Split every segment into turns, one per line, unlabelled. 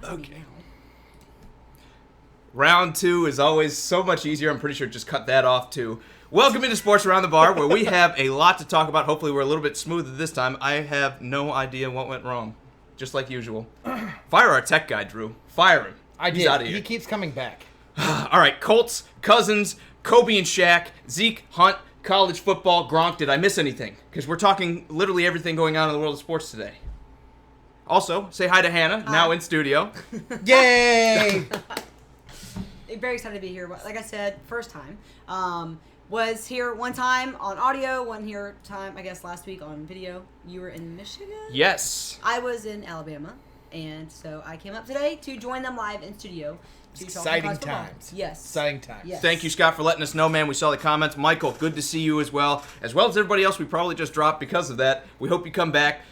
Okay.
Round 2 is always so much easier. I'm pretty sure just cut that off too. Welcome into Sports Around the Bar, where we have a lot to talk about. Hopefully we're a little bit smoother this time. I have no idea what went wrong, just like usual. Fire our tech guy, Drew. Fire him. He's out of here.
He keeps coming back.
All right, Colts, Cousins, Kobe and Shaq, Zeke, Hunt, college football, Gronk. Did I miss anything? Because we're talking literally everything going on in the world of sports today. Also, say hi to Hannah, now in studio.
Yay!
Very excited to be here. Like I said, first time. Was here one time on audio, one here time, I guess, last week on video. You were in Michigan?
Yes.
I was in Alabama, and so I came up today to join them live in studio.
Exciting times.
Yes.
Exciting times.
Yes.
Thank you, Scott, for letting us know, man. We saw the comments. Michael, good to see you as well as everybody else we probably just dropped because of that. We hope you come back.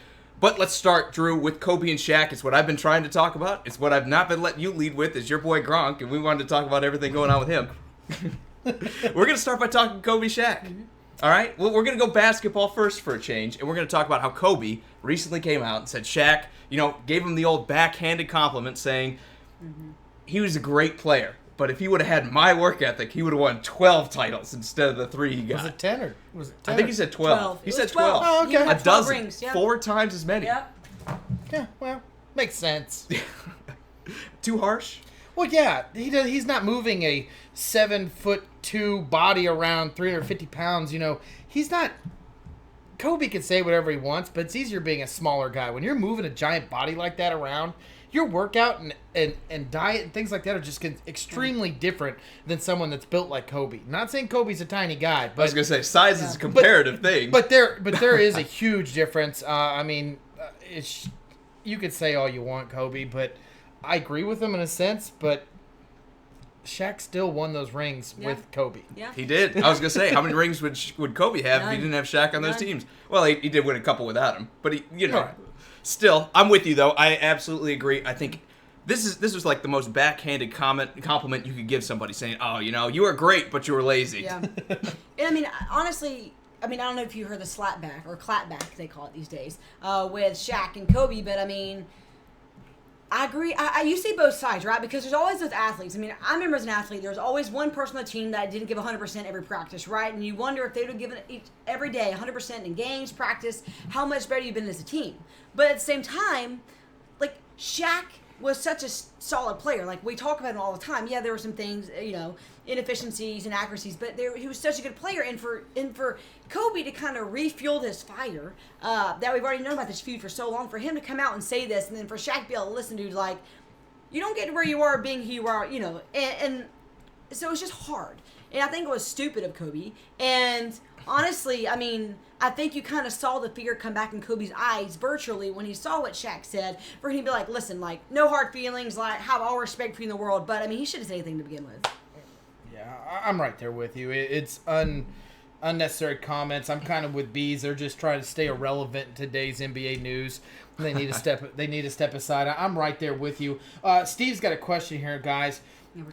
But let's start, Drew, with Kobe and Shaq. It's what I've been trying to talk about. It's what I've not been letting you lead with, is your boy Gronk, and we wanted to talk about everything going on with him. We're going to start by talking Kobe-Shaq. Mm-hmm. All right? Well, we're going to go basketball first for a change, and we're going to talk about how Kobe recently came out and said Shaq, gave him the old backhanded compliment saying he was a great player. But if he would have had my work ethic, he would have won 12 titles instead of the 3 he got.
Was it 10 or was it 10?
I think he said 12. He said 12.
Oh, okay.
A dozen.
Rings, yeah.
4 times as many.
Yeah.
Yeah, well, makes sense.
Too harsh?
Well, yeah, he's not moving a 7'2" body around 350 pounds. He's not. Kobe can say whatever he wants, but it's easier being a smaller guy. When you're moving a giant body like that around, your workout and diet and things like that are just extremely different than someone that's built like Kobe. Not saying Kobe's a tiny guy, but
I was gonna say size is a comparative thing.
But there is a huge difference. You could say all you want, Kobe, but I agree with him in a sense. But Shaq still won those rings with Kobe.
Yeah,
he did. I was gonna say, how many rings would Kobe have if he didn't have Shaq on those teams? Well, he did win a couple without him, but
Right.
Still, I'm with you though. I absolutely agree. I think this was like the most backhanded compliment you could give somebody, saying, "Oh, you were great, but you were lazy."
Yeah. And honestly, I don't know if you heard the slapback or clapback they call it these days with Shaq and Kobe, but I agree. You see both sides, right? Because there's always those athletes. I remember as an athlete, there was always one person on the team that didn't give 100% every practice, right? And you wonder if they would have given every day 100% in games, practice, how much better you've been as a team. But at the same time, like, Shaq was such a solid player. Like, we talk about him all the time. Yeah, there were some things, inefficiencies and accuracies, but he was such a good player. And for Kobe to kind of refuel this fire that we've already known about this feud for so long, for him to come out and say this, and then for Shaq to be able to listen to, like, you don't get to where you are being who you are, and so it's just hard. And I think it was stupid of Kobe. And honestly, I think you kind of saw the fear come back in Kobe's eyes virtually when he saw what Shaq said, for him to be like, listen, like, no hard feelings, like, have all respect for you in the world. But, he should have said anything to begin with.
Yeah, I'm right there with you. It's unnecessary comments. I'm kind of with Bees. They're just trying to stay irrelevant in today's NBA news. They need to step aside. I'm right there with you. Steve's got a question here, guys.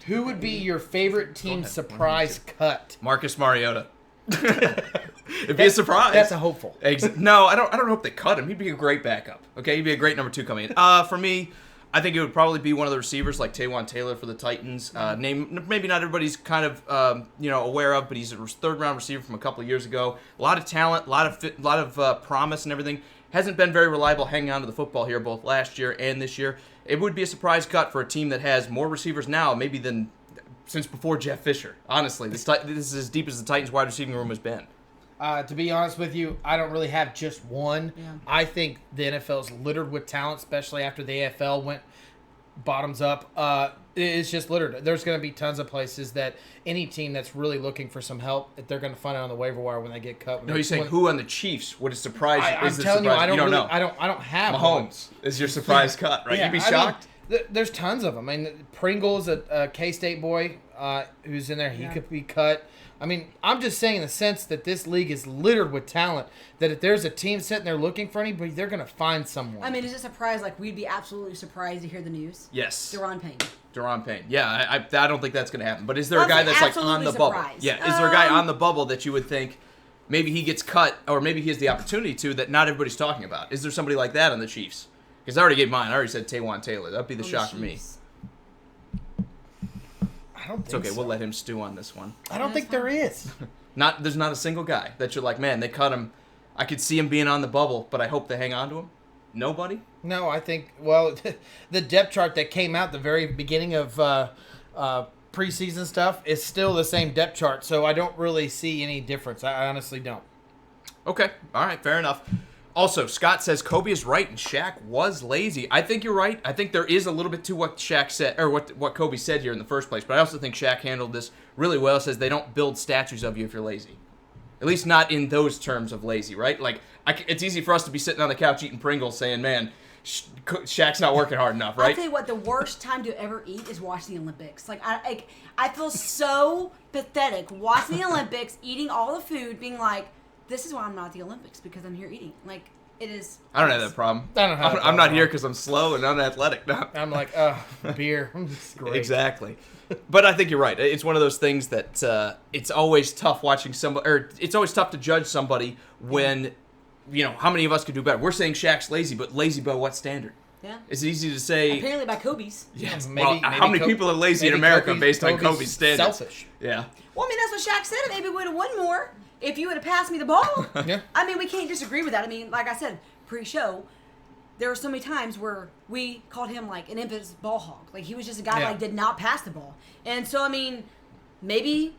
Who would be your favorite team surprise cut?
Marcus Mariota. It'd be a surprise.
That's a hopeful.
No, I don't hope they cut him. He'd be a great backup. Okay, he'd be a great number 2 coming in. For me, I think it would probably be one of the receivers like Taywan Taylor for the Titans. Name maybe not everybody's kind of aware of, but he's a 3rd-round receiver from a couple of years ago. A lot of talent, a lot of promise and everything. Hasn't been very reliable hanging on to the football here both last year and this year. It would be a surprise cut for a team that has more receivers now maybe than since before Jeff Fisher. Honestly, this is as deep as the Titans wide receiving room has been.
To be honest with you, I don't really have just one. Yeah. I think the NFL is littered with talent, especially after the AFL went bottoms up. It's just littered. There's going to be tons of places that any team that's really looking for some help, they're going to find it on the waiver wire when they get cut.
No, you're saying who on the Chiefs would it surprise you?
I'm telling you, I don't
know.
I don't have
Mahomes is your surprise cut, right?
Yeah,
You'd be shocked.
There's tons of them. Pringle's a K-State boy who's in there. He could be cut. I'm just saying in the sense that this league is littered with talent, that if there's a team sitting there looking for anybody, they're going to find someone.
Is it a surprise? Like, we'd be absolutely surprised to hear the news?
Yes.
Deron Payne.
Yeah, I don't think that's going to happen. But is there a guy that's like on the bubble? Yeah, is there a guy on the bubble that you would think maybe he gets cut, or maybe he has the opportunity to, that not everybody's talking about? Is there somebody like that on the Chiefs? Because I already gave mine. I already said Taywan Taylor. That'd be the shock for me.
Chiefs.
I don't think
It's okay.
so.
We'll let him stew on this one.
I don't think there is.
There's not a single guy that you're like, man, they cut him. I could see him being on the bubble, but I hope they hang on to him. Nobody?
No, I think, well, the depth chart that came out the very beginning of preseason stuff is still the same depth chart, so I don't really see any difference. I honestly don't.
Okay. All right. Fair enough. Also, Scott says Kobe is right and Shaq was lazy. I think you're right. I think there is a little bit to what Shaq said, or what Kobe said here in the first place, but I also think Shaq handled this really well. Says they don't build statues of you if you're lazy. At least not in those terms of lazy, right? Like, it's easy for us to be sitting on the couch eating Pringles saying, man, Shaq's not working hard enough, right?
I'll tell you what, the worst time to ever eat is watching the Olympics. Like, I feel so pathetic watching the Olympics, eating all the food, being like, this is why I'm not at the Olympics, because I'm here eating. Like, it is.
I don't have that problem.
I don't have that
I'm not
problem.
here because I'm slow and unathletic. No.
I'm like, beer. It's great.
Exactly. But I think you're right. It's one of those things that it's always tough watching somebody, or it's always tough to judge somebody when, how many of us could do better? We're saying Shaq's lazy, but lazy by what standard?
Yeah.
It's easy to say.
Apparently by Kobe's.
Yes.
Maybe
How many people are lazy in America based on Kobe's standards?
Selfish.
Yeah.
Well, I mean, that's what Shaq said. Maybe we would have won more if you would have passed me the ball.
Yeah.
I mean, we can't disagree with that. I mean, like I said, pre-show, there were so many times where we called him like an infamous ball hog. Like, he was just a guy that did not pass the ball. And so, I mean, maybe,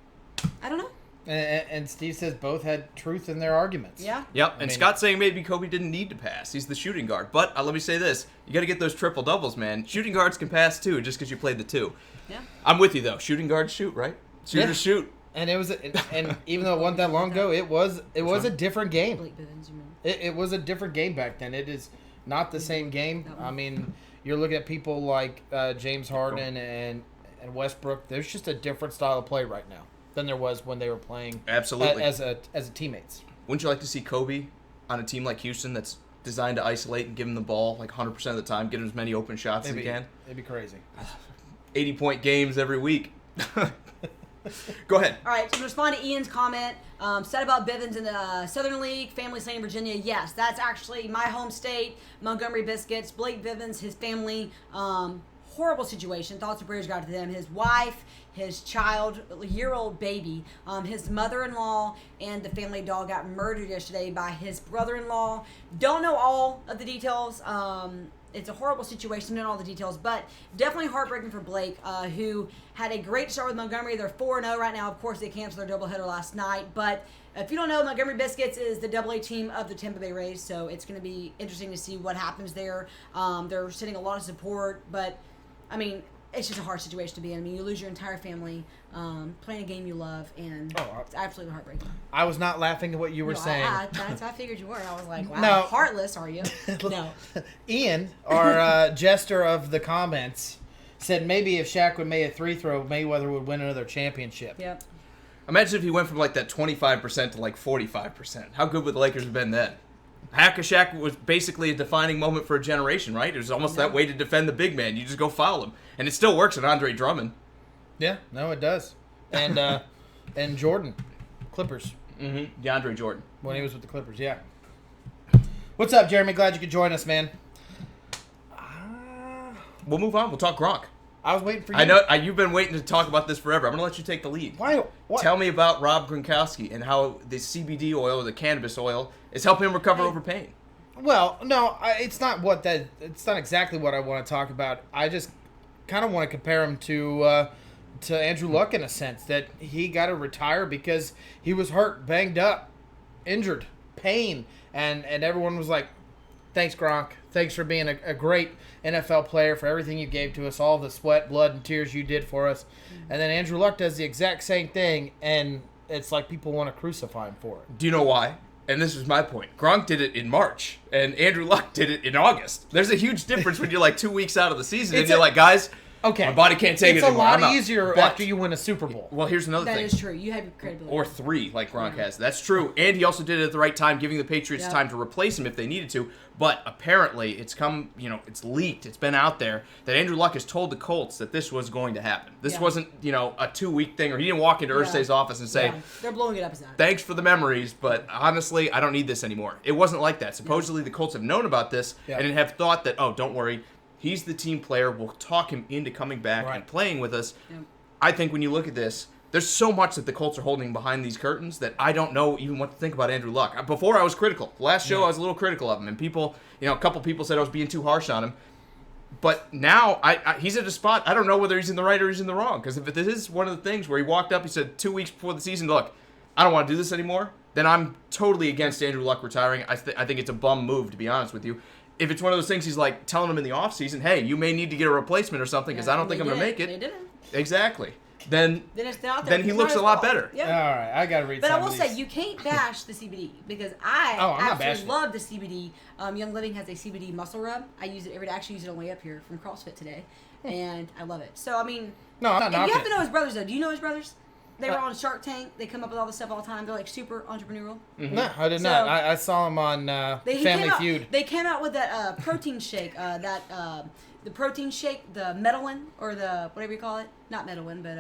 I don't know.
And Steve says both had truth in their arguments.
Yeah.
Yep. And Scott's saying maybe Kobe didn't need to pass. He's the shooting guard. But let me say this. You got to get those triple doubles, man. Shooting guards can pass too, just because you played the two.
Yeah.
I'm with you, though. Shooting guards shoot, right? Shooters shoot.
And it was, and even though it wasn't that long ago, it was a different game.
Blake Bivens, you mean.
It was a different game back then. It is not the same game. I mean, you're looking at people like James Harden and Westbrook. There's just a different style of play right now than there was when they were playing.
Absolutely.
As a teammates.
Wouldn't you like to see Kobe on a team like Houston that's designed to isolate and give him the ball like 100% of the time, get him as many open shots as he can?
It'd be crazy.
80-point games every week. Go ahead.
All right, to respond to Ian's comment, said about Bivens in the Southern League, family staying in Virginia. Yes, that's actually my home state, Montgomery Biscuits. Blake Bivens, his family, horrible situation. Thoughts and prayers got to them. His wife, his child, year-old baby, his mother-in-law, and the family dog got murdered yesterday by his brother-in-law. Don't know all of the details. It's a horrible situation, not all the details, but definitely heartbreaking for Blake, who had a great start with Montgomery. They're 4-0 right now. Of course, they canceled their doubleheader last night, but if you don't know, Montgomery Biscuits is the AA team of the Tampa Bay Rays, so it's going to be interesting to see what happens there. They're sending a lot of support, but, I mean, it's just a hard situation to be in. I mean, you lose your entire family, playing a game you love, and it's absolutely heartbreaking.
I was not laughing at what you were saying.
I figured you were. I was like, wow,
No.
heartless are you? No.
Ian, our jester of the comments, said maybe if Shaq would make a three throw, Mayweather would win another championship.
Yep.
Imagine if he went from like that 25% to like 45%. How good would the Lakers have been then? Hack-a-Shaq was basically a defining moment for a generation, right? It was almost that way to defend the big man. You just go foul him. And it still works at Andre Drummond.
Yeah, no, it does. And and Jordan, Clippers.
Mm-hmm. DeAndre Jordan.
When he was with the Clippers, yeah. What's up, Jeremy? Glad you could join us, man.
We'll move on. We'll talk Gronk.
I was waiting for you.
I know you've been waiting to talk about this forever. I'm going to let you take the lead.
Why? What?
Tell me about Rob Gronkowski and how the CBD oil, or the cannabis oil, is helping him recover over pain.
Well, no, it's not it's not exactly what I want to talk about. I just kind of want to compare him to Andrew Luck in a sense, that he got to retire because he was hurt, banged up, injured, pain, and everyone was like, thanks, Gronk. Thanks for being a great NFL player, for everything you gave to us, all the sweat, blood, and tears you did for us. And then Andrew Luck does the exact same thing, and it's like people want to crucify him for it.
Do you know why? And this is my point. Gronk did it in March, and Andrew Luck did it in August. There's a huge difference when you're like 2 weeks out of the season, and you're like, guys,
Okay.
My body can't take
it's
it anymore.
It's a
I'm
lot
out.
easier
But-
after you win a Super Bowl.
Well, here's another thing.
That is true. You have credibility.
Or 3, like Gronk has. That's true. And he also did it at the right time, giving the Patriots time to replace him if they needed to. But apparently, it's it's leaked. It's been out there that Andrew Luck has told the Colts that this was going to happen. This wasn't, a 2-week thing, or he didn't walk into Irsay's office and say,
they're blowing it up as that.
thanks for the memories, but honestly, I don't need this anymore. It wasn't like that. Supposedly, the Colts have known about this and have thought that, oh, don't worry, he's the team player. We'll talk him into coming back and playing with us. Yep. I think when you look at this, there's so much that the Colts are holding behind these curtains that I don't know even what to think about Andrew Luck. Before, I was critical. Last show, I was a little critical of him, and people, a couple people said I was being too harsh on him. But now, he's at a spot, I don't know whether he's in the right or he's in the wrong. Because if this is one of the things where he walked up, he said 2 weeks before the season, look, I don't want to do this anymore, then I'm totally against Andrew Luck retiring. I think it's a bum move, to be honest with you. If it's one of those things he's like telling him in the offseason, hey, you may need to get a replacement or something because I don't think I'm going to make it.
They didn't.
Exactly. Then
it's not there.
he looks a lot better.
Yep.
All right, I got to read
But
some
I will
of
say,
these.
you can't bash the CBD because I absolutely love the CBD. Young Living has a CBD muscle rub. I use it every day. I actually use it on the way up here from CrossFit today, and I love it. So, I mean,
no, I'm not knocking
you have to
it.
know his brothers, though. Do you know his brothers? They were on Shark Tank. They come up with all this stuff all the time. They're like super entrepreneurial.
Mm-hmm. No, I did not. I saw him on Family Feud.
They came out with that protein shake. The protein shake, the Medellin or the whatever you call it. Not Medellin, but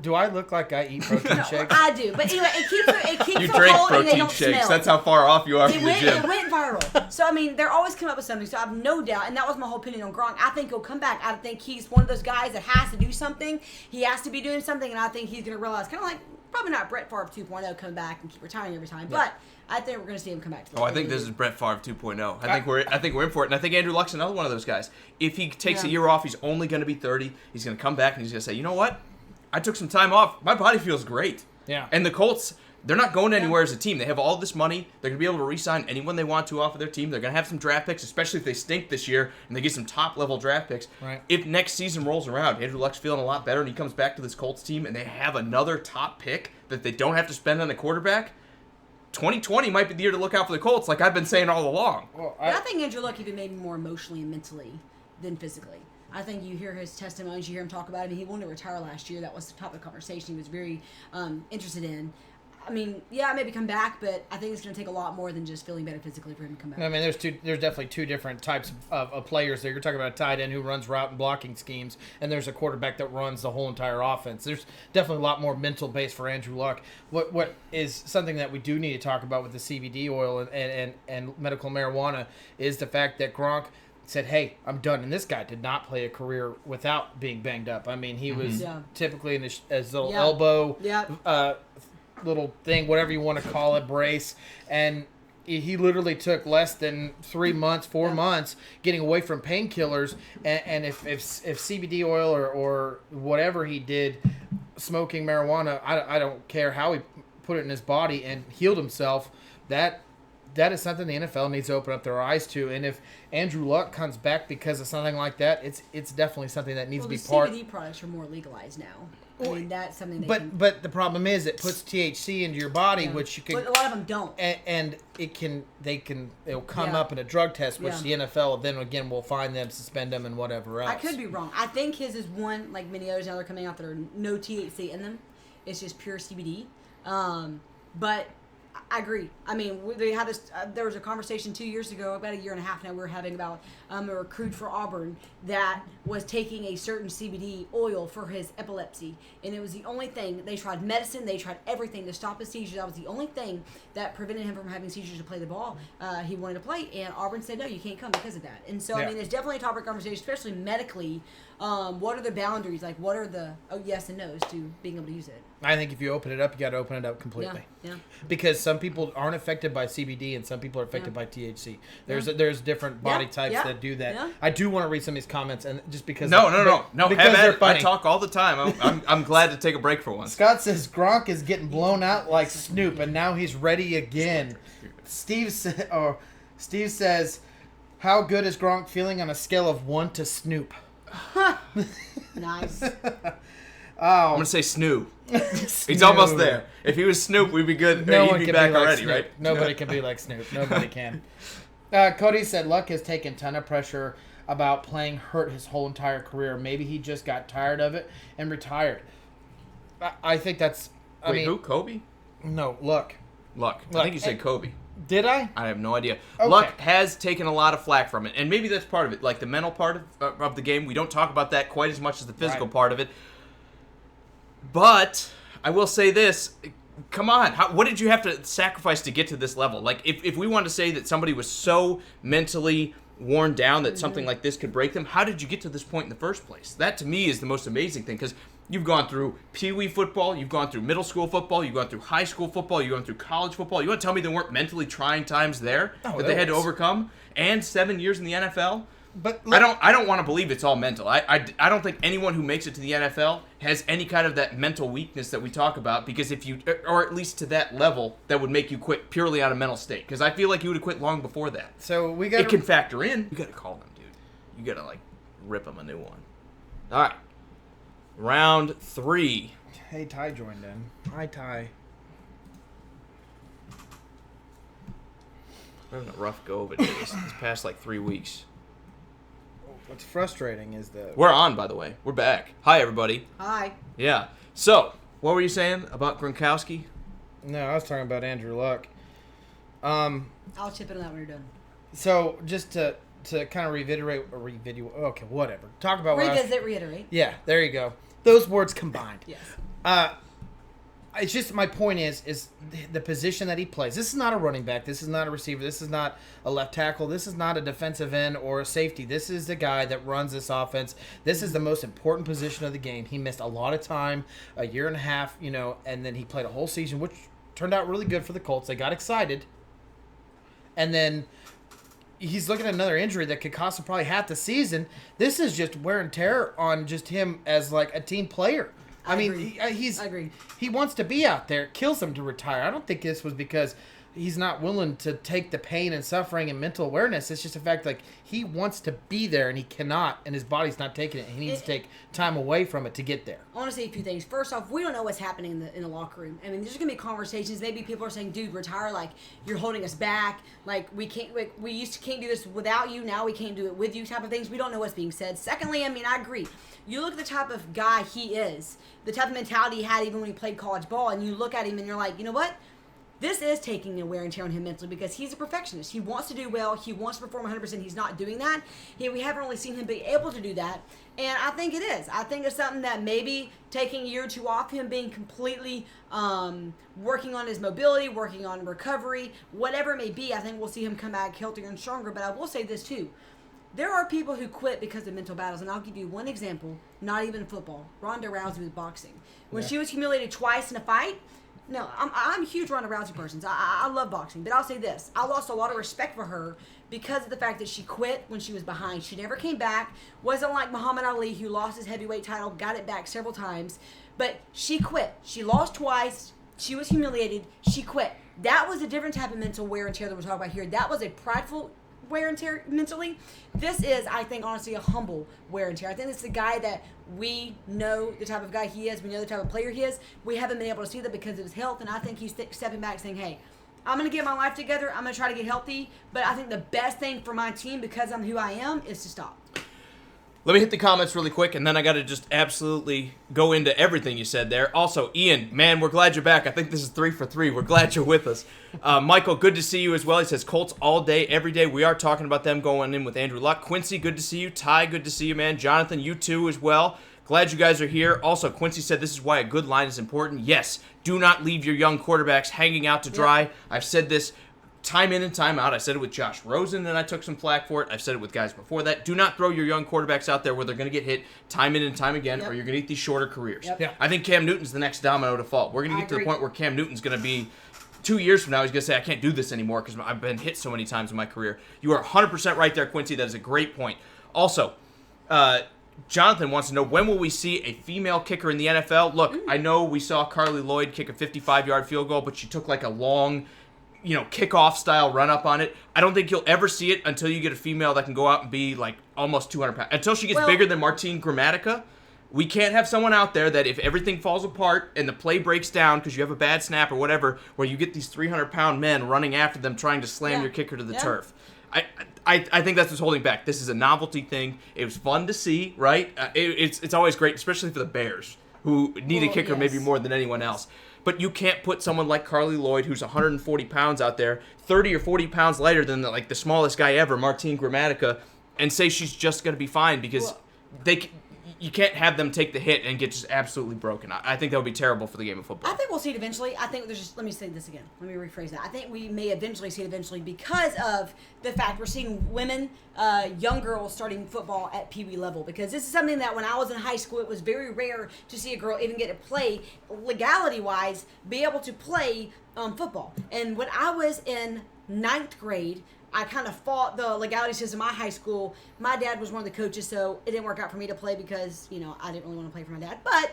Do I look like I eat protein shakes?
I do, but anyway, it keeps
You
them
drink
whole and they
protein
don't
shakes.
smell.
That's how far off you are from the gym.
It went viral. So, I mean, they're always coming up with something. So, I have no doubt. And that was my whole opinion on Gronk. I think he'll come back. I think he's one of those guys that has to do something. He has to be doing something. And I think he's going to realize, kind of like, probably not Brett Favre 2.0, come back and keep retiring every time. But I think we're going to see him come back to the
I think this is Brett Favre 2.0. I think we're in for it. And I think Andrew Luck's another one of those guys. If he takes a year off, he's only going to be 30. He's going to come back and he's going to say, you know what? I took some time off. My body feels great.
Yeah.
And the Colts, they're not going anywhere as a team. They have all this money. They're going to be able to re-sign anyone they want to off of their team. They're going to have some draft picks, especially if they stink this year and they get some top-level draft picks.
Right.
If next season rolls around, Andrew Luck's feeling a lot better and he comes back to this Colts team and they have another top pick that they don't have to spend on a quarterback, 2020 might be the year to look out for the Colts, like I've been saying all along.
But I think Andrew Luck even maybe more emotionally and mentally than physically. I think you hear his testimonies, you hear him talk about it. I mean, he wanted to retire last year. That was the topic of conversation he was very interested in. I mean, maybe come back, but I think it's going to take a lot more than just feeling better physically for him to come back.
I mean, there's definitely two different types of players there. You're talking about a tight end who runs route and blocking schemes, and there's a quarterback that runs the whole entire offense. There's definitely a lot more mental base for Andrew Luck. What is something that we do need to talk about with the CBD oil and medical marijuana is the fact that Gronk said, hey, I'm done. And this guy did not play a career without being banged up. I mean, he was typically in his little elbow, little thing, whatever you want to call it, brace. And he literally took less than 3 months, 4 months getting away from painkillers. And if CBD oil or whatever he did, smoking marijuana, I don't care how he put it in his body and healed himself, that is something the NFL needs to open up their eyes to. And if Andrew Luck comes back because of something like that, it's definitely something that needs to be part.
CBD products are more legalized now. I mean, that's something.
But the problem is it puts THC into your body, which you can.
But a lot of them don't.
And it'll come up in a drug test, which the NFL then again will find them, suspend them, and whatever else.
I could be wrong. I think his is one, like many others now they're coming out that are no THC in them. It's just pure CBD. But I agree. I mean, they had this. There was a conversation 2 years ago, about a year and a half now, we were having about a recruit for Auburn that was taking a certain CBD oil for his epilepsy, and it was the only thing. They tried medicine, they tried everything to stop his seizures. That was the only thing that prevented him from having seizures to play the ball. He wanted to play, and Auburn said no, you can't come because of that. And so, I mean, it's definitely a topic of conversation, especially medically. What are the boundaries? Like, what are the yes and no's to being able to use it?
I think if you open it up, you got to open it up completely.
Yeah.
Because some people aren't affected by CBD and some people are affected by THC. There's different body types that do that.
Yeah.
I do want to read some of these comments, and just because
No.
because
Have at
they're
it.
funny.
I talk all the time. I'm glad to take a break for once.
Scott says Gronk is getting blown out like Snoop, and now he's ready again. Steve says, how good is Gronk feeling on a scale of 1 to Snoop?
Nice.
I'm gonna say Snoop. He's almost there. If he was Snoop, we'd be good. He'd be back already,
Snoop.
right?
Nobody can be like Snoop. Nobody can. Cody said Luck has taken a ton of pressure about playing hurt his whole entire career. Maybe he just got tired of it and retired. I think that's...
Wait, who? Kobe?
No, Luck.
Luck. I think you said Kobe.
Did I?
I have no idea.
Okay.
Luck has taken a lot of flack from it, and maybe that's part of it. Like the mental part of the game, we don't talk about that quite as much as the physical part of it. But I will say this. Come on. What did you have to sacrifice to get to this level? Like, if we wanted to say that somebody was so mentally worn down that something like this could break them, how did you get to this point in the first place? That, to me, is the most amazing thing, because you've gone through Pee-wee football, you've gone through middle school football, you've gone through high school football, you've gone through college football. You want to tell me there weren't mentally trying times there that they had to overcome? And 7 years in the NFL?
But
I don't want to believe it's all mental. I don't think anyone who makes it to the NFL has any kind of that mental weakness that we talk about, because if you, or at least to that level, that would make you quit purely out of mental state. Because I feel like you would have quit long before that.
So we got.
It can factor in. You got to call them, dude. You got to like rip them a new one. All right. Round 3.
Hey, Ty joined in. Hi, Ty.
We're having a rough go of it this past like 3 weeks.
What's frustrating is that
We're on, by the way. We're back. Hi, everybody.
Hi.
Yeah. So, what were you saying about Gronkowski?
No, I was talking about Andrew Luck.
I'll chip in on that when you're done.
So just to kind of reiterate. Okay, whatever. Talk about
reiterate.
Yeah, there you go. Those words combined.
Yes.
It's just, my point is the position that he plays. This is not a running back. This is not a receiver. This is not a left tackle. This is not a defensive end or a safety. This is the guy that runs this offense. This is the most important position of the game. He missed a lot of time, a year and a half, and then he played a whole season, which turned out really good for the Colts. They got excited. And then he's looking at another injury that could cost him probably half the season. This is just wear and tear on just him as like a team player. I mean,
I agree.
He wants to be out there. It kills him to retire. I don't think this was because he's not willing to take the pain and suffering and mental awareness. It's just the fact like he wants to be there and he cannot, and his body's not taking it. He needs to take time away from it to get there.
I want to say a few things. First off, we don't know what's happening in the locker room. I mean, there's gonna be conversations. Maybe people are saying, "Dude, retire! Like you're holding us back. Like we can't. We can't do this without you. Now we can't do it with you." Type of things. We don't know what's being said. Secondly, I mean, I agree. You look at the type of guy he is, the type of mentality he had even when he played college ball, and you look at him and you're like, you know what? This is taking a wear and tear on him mentally because he's a perfectionist. He wants to do well. He wants to perform 100%. He's not doing that. We haven't really seen him be able to do that. And I think it is. I think it's something that maybe taking a year or two off, him being completely working on his mobility, working on recovery, whatever it may be, I think we'll see him come back healthier and stronger. But I will say this too. There are people who quit because of mental battles, and I'll give you one example, not even football. Ronda Rousey with boxing. When she was humiliated twice in a fight, no, I'm a huge Ronda Rousey person. So I love boxing. But I'll say this. I lost a lot of respect for her because of the fact that she quit when she was behind. She never came back. Wasn't like Muhammad Ali, who lost his heavyweight title, got it back several times. But she quit. She lost twice. She was humiliated. She quit. That was a different type of mental wear and tear that we're talking about here. That was a prideful wear and tear mentally. This is, I think, honestly, a humble wear and tear. I think it's the guy that we know the type of guy he is. We know the type of player he is. We haven't been able to see that because of his health, and I think he's stepping back saying, hey, I'm going to get my life together. I'm going to try to get healthy, but I think the best thing for my team, because I'm who I am, is to stop.
Let me hit the comments really quick, and then I got to just absolutely go into everything you said there. Also, Ian, man, we're glad you're back. I think this is 3 for 3. We're glad you're with us. Michael, good to see you as well. He says Colts all day, every day. We are talking about them going in with Andrew Luck. Quincy, good to see you. Ty, good to see you, man. Jonathan, you too as well. Glad you guys are here. Also, Quincy said this is why a good line is important. Yes, do not leave your young quarterbacks hanging out to dry. Yep. I've said this time in and time out. I said it with Josh Rosen, and I took some flack for it. I've said it with guys before that. Do not throw your young quarterbacks out there where they're going to get hit time in and time again, or you're going to eat these shorter careers.
Yep.
I think Cam Newton's the next domino to fall. We're going to get to the point where Cam Newton's going to be 2 years from now, he's going to say, I can't do this anymore because I've been hit so many times in my career. You are 100% right there, Quincy. That is a great point. Also, Jonathan wants to know, when will we see a female kicker in the NFL? Look, I know we saw Carly Lloyd kick a 55-yard field goal, but she took like a long, kickoff style run up on it. I don't think you'll ever see it until you get a female that can go out and be like almost 200 pounds. Until she gets bigger than Martine Gramatica, we can't have someone out there that if everything falls apart and the play breaks down because you have a bad snap or whatever, where you get these 300-pound men running after them trying to slam your kicker to the turf. I think that's what's holding back. This is a novelty thing. It was fun to see, right? It's always great, especially for the Bears, who need a kicker maybe more than anyone else. But you can't put someone like Carly Lloyd, who's 140 pounds out there, 30 or 40 pounds lighter than the smallest guy ever, Martine Gramatica, and say she's just going to be fine because you can't have them take the hit and get just absolutely broken. I think that would be terrible for the game of football.
I think we'll see it eventually. I think let me say this again. Let me rephrase that. I think we may eventually see it eventually because of the fact we're seeing women, young girls starting football at Pee Wee level. Because this is something that when I was in high school, it was very rare to see a girl even get to play, legality-wise, be able to play football. And when I was in 9th grade, I kind of fought the legality system at my high school. My dad was one of the coaches, so it didn't work out for me to play because, I didn't really want to play for my dad. But,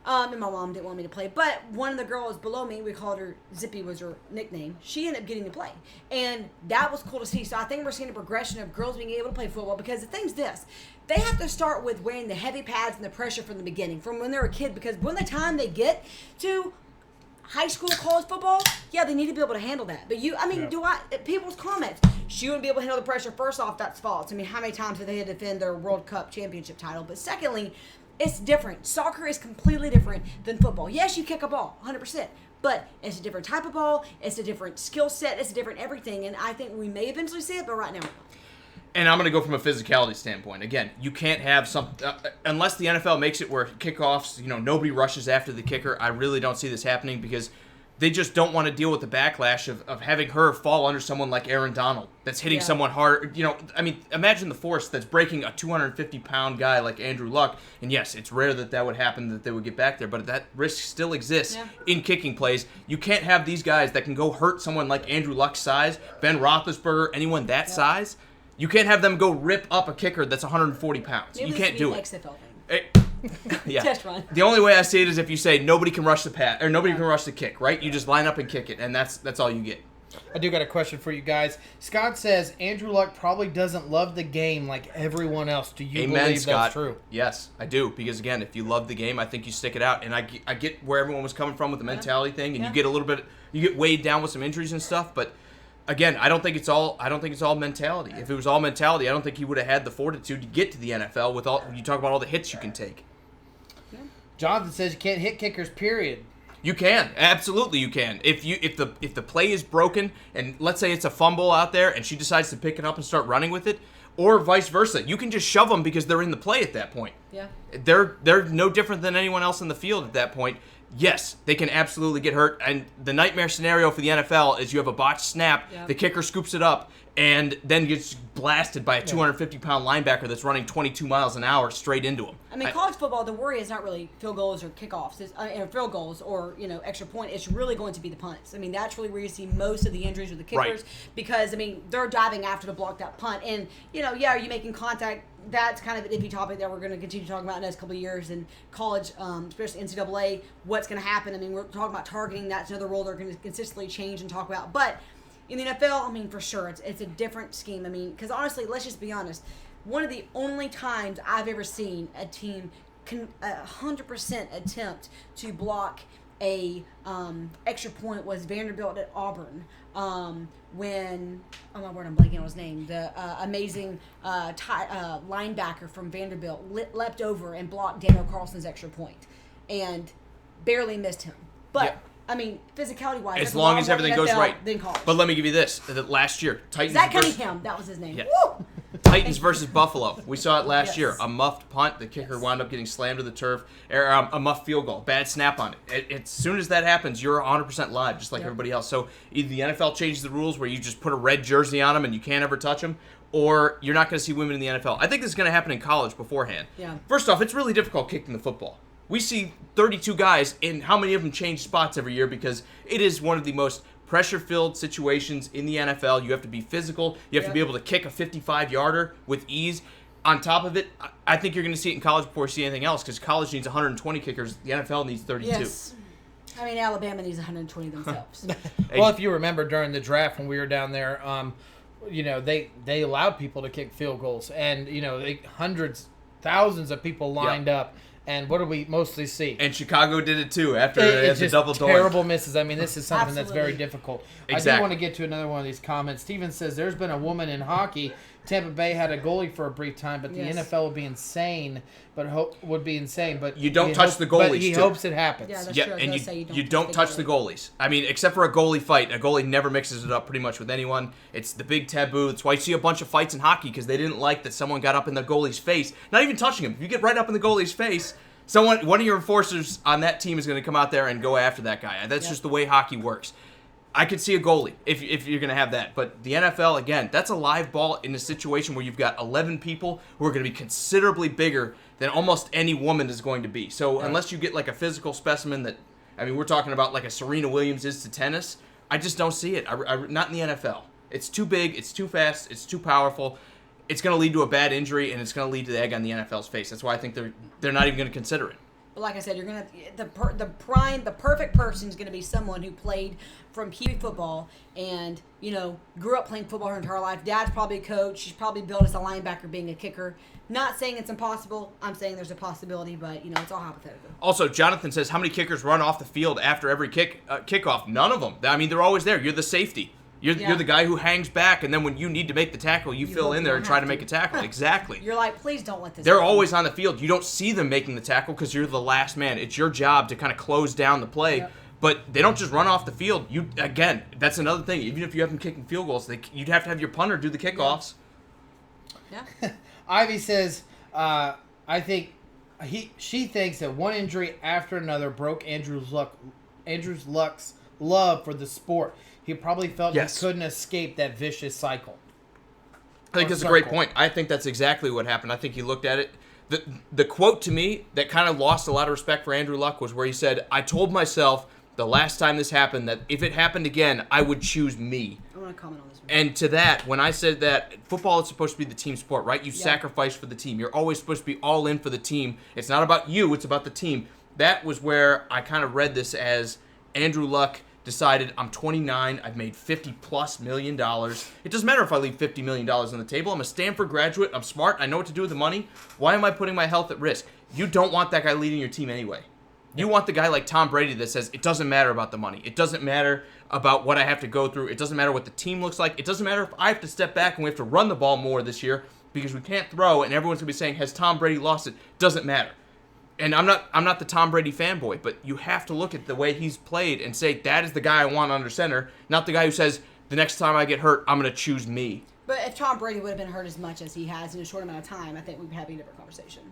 and my mom didn't want me to play. But one of the girls below me, we called her Zippy was her nickname. She ended up getting to play. And that was cool to see. So I think we're seeing a progression of girls being able to play football because the thing's this. They have to start with wearing the heavy pads and the pressure from the beginning, from when they're a kid. Because when the time they get to high school, college football, they need to be able to handle that. But people's comments, she wouldn't be able to handle the pressure. First off, that's false. I mean, how many times have they had to defend their World Cup championship title? But secondly, it's different. Soccer is completely different than football. Yes, you kick a ball, 100%. But it's a different type of ball. It's a different skill set. It's a different everything. And I think we may eventually see it, but right now we're not.
And I'm going to go from a physicality standpoint. Again, you can't have unless the NFL makes it where kickoffs, nobody rushes after the kicker. I really don't see this happening because they just don't want to deal with the backlash of having her fall under someone like Aaron Donald that's hitting someone hard. Imagine the force that's breaking a 250-pound guy like Andrew Luck. And yes, it's rare that would happen, that they would get back there, but that risk still exists in kicking plays. You can't have these guys that can go hurt someone like Andrew Luck's size, Ben Roethlisberger, anyone that size. You can't have them go rip up a kicker that's 140 pounds.
Maybe
you can't do it.
Test run.
The only way I see it is if you say nobody can rush the pass or nobody can rush the kick, right? You just line up and kick it, and that's all you get.
I do got a question for you guys. Scott says Andrew Luck probably doesn't love the game like everyone else. Do you believe
Scott.
That's true?
Yes, I do. Because again, if you love the game, I think you stick it out. And I get where everyone was coming from with the mentality thing, and you get weighed down with some injuries and stuff, but. Again, I don't think it's all mentality. If it was all mentality, I don't think he would have had the fortitude to get to the NFL with all. You talk about all the hits you can take.
Yeah. Jonathan says you can't hit kickers. Period.
You can, absolutely, you can. If the play is broken, and let's say it's a fumble out there, and she decides to pick it up and start running with it, or vice versa, you can just shove them because they're in the play at that point.
Yeah.
They're no different than anyone else in the field at that point. Yes, they can absolutely get hurt. And the nightmare scenario for the NFL is you have a botched snap, the kicker scoops it up, and then gets blasted by a 250-pound linebacker that's running 22 miles an hour straight into him.
I mean, college football, the worry is not really field goals or kickoffs, field goals or extra point. It's really going to be the punts. I mean, that's really where you see most of the injuries with the kickers because they're diving after to block that punt, and are you making contact? That's kind of an iffy topic that we're going to continue talking about in the next couple of years in college, especially NCAA. What's going to happen? I mean, we're talking about targeting. That's another role they're going to consistently change and talk about, but. In the NFL, for sure, it's a different scheme. Because honestly, let's just be honest. One of the only times I've ever seen a team 100% attempt to block a extra point was Vanderbilt at Auburn. When, oh my word, I'm blanking on his name. The amazing linebacker from Vanderbilt leapt over and blocked Daniel Carlson's extra point and barely missed him. But... Yeah. Physicality-wise,
as long as everything goes right. But let me give you this: last year, Titans.
Zach Cunningham, that was his name.
Yeah. Woo! Titans versus Buffalo. We saw it last year. A muffed punt, the kicker wound up getting slammed to the turf. Or, a muffed field goal, bad snap on it. As soon as that happens, you're 100% live, just like everybody else. So either the NFL changes the rules where you just put a red jersey on them and you can't ever touch them, or you're not going to see women in the NFL. I think this is going to happen in college beforehand.
Yeah.
First off, it's really difficult kicking the football. We see 32 guys, and how many of them change spots every year because it is one of the most pressure-filled situations in the NFL. You have to be physical. You have to be able to kick a 55-yarder with ease. On top of it, I think you're going to see it in college before you see anything else because college needs 120 kickers. The NFL needs 32.
Yes. Alabama needs 120 themselves.
Well, if you remember during the draft when we were down there, they allowed people to kick field goals, and hundreds, thousands of people lined up. And what do we mostly see?
And Chicago did it too after it
just
double doink.
Terrible misses. This is something that's
Absolutely.
very difficult.
Exactly.
I do want to get to another one of these comments. Steven says there's been a woman in hockey Tampa Bay had a goalie for a brief time, but the NFL would be insane. But
you don't touch the goalies.
But he hopes it happens.
Yeah, that's
Yeah,
true.
and you don't touch the goalies. I mean, except for a goalie fight. A goalie never mixes it up pretty much with anyone. It's the big taboo. That's why you see a bunch of fights in hockey, because they didn't like that someone got up in the goalie's face. Not even touching him. If you get right up in the goalie's face, one of your enforcers on that team is going to come out there and go after that guy. That's just the way hockey works. I could see a goalie if you're going to have that. But the NFL, again, that's a live ball in a situation where you've got 11 people who are going to be considerably bigger than almost any woman is going to be. So unless you get like a physical specimen that, I mean, we're talking about like a Serena Williams is to tennis, I just don't see it. Not in the NFL. It's too big, it's too fast, it's too powerful. It's going to lead to a bad injury, and it's going to lead to the egg on the NFL's face. That's why I think they're not even going to consider it.
But like I said, you're gonna the perfect person is gonna be someone who played from Pee-wee football and grew up playing football her entire life. Dad's probably a coach. She's probably built as a linebacker, being a kicker. Not saying it's impossible. I'm saying there's a possibility, but it's all hypothetical.
Also, Jonathan says, how many kickers run off the field after every kickoff? None of them. I mean, they're always there. You're the safety. You're the guy who hangs back, and then when you need to make the tackle, you fill in there and try to make a tackle. Exactly.
You're like, please don't let this
They're
happen.
always on the field. You don't see them making the tackle because you're the last man. It's your job to kind of close down the play.
Yep.
But they don't just run off the field. Again, that's another thing. Even if you have them kicking field goals, you'd have to have your punter do the kickoffs.
Yeah.
Ivy says, I think she thinks that one injury after another broke Andrew Luck's love for the sport. He probably felt he couldn't escape that vicious cycle.
I think that's a great point. I think that's exactly what happened. I think he looked at it. The quote to me that kind of lost a lot of respect for Andrew Luck was where he said, I told myself the last time this happened that if it happened again, I would choose me.
I want to comment on this one.
And to that, when I said that, football is supposed to be the team sport, right? You sacrifice for the team. You're always supposed to be all in for the team. It's not about you, it's about the team. That was where I kind of read this as Andrew Luck decided, I'm 29, I've made $50+ million. It doesn't matter if I leave $50 million on the table. I'm a Stanford graduate. I'm smart. I know what to do with the money. Why am I putting my health at risk? You don't want that guy leading your team anyway. You want the guy like Tom Brady that says, it doesn't matter about the money. It doesn't matter about what I have to go through. It doesn't matter what the team looks like. It doesn't matter if I have to step back and we have to run the ball more this year because we can't throw and everyone's going to be saying, has Tom Brady lost it? Doesn't matter. And I'm not the Tom Brady fanboy, but you have to look at the way he's played and say, that is the guy I want under center, not the guy who says, the next time I get hurt, I'm going to choose me.
But if Tom Brady would have been hurt as much as he has in a short amount of time, I think we'd be having a different conversation.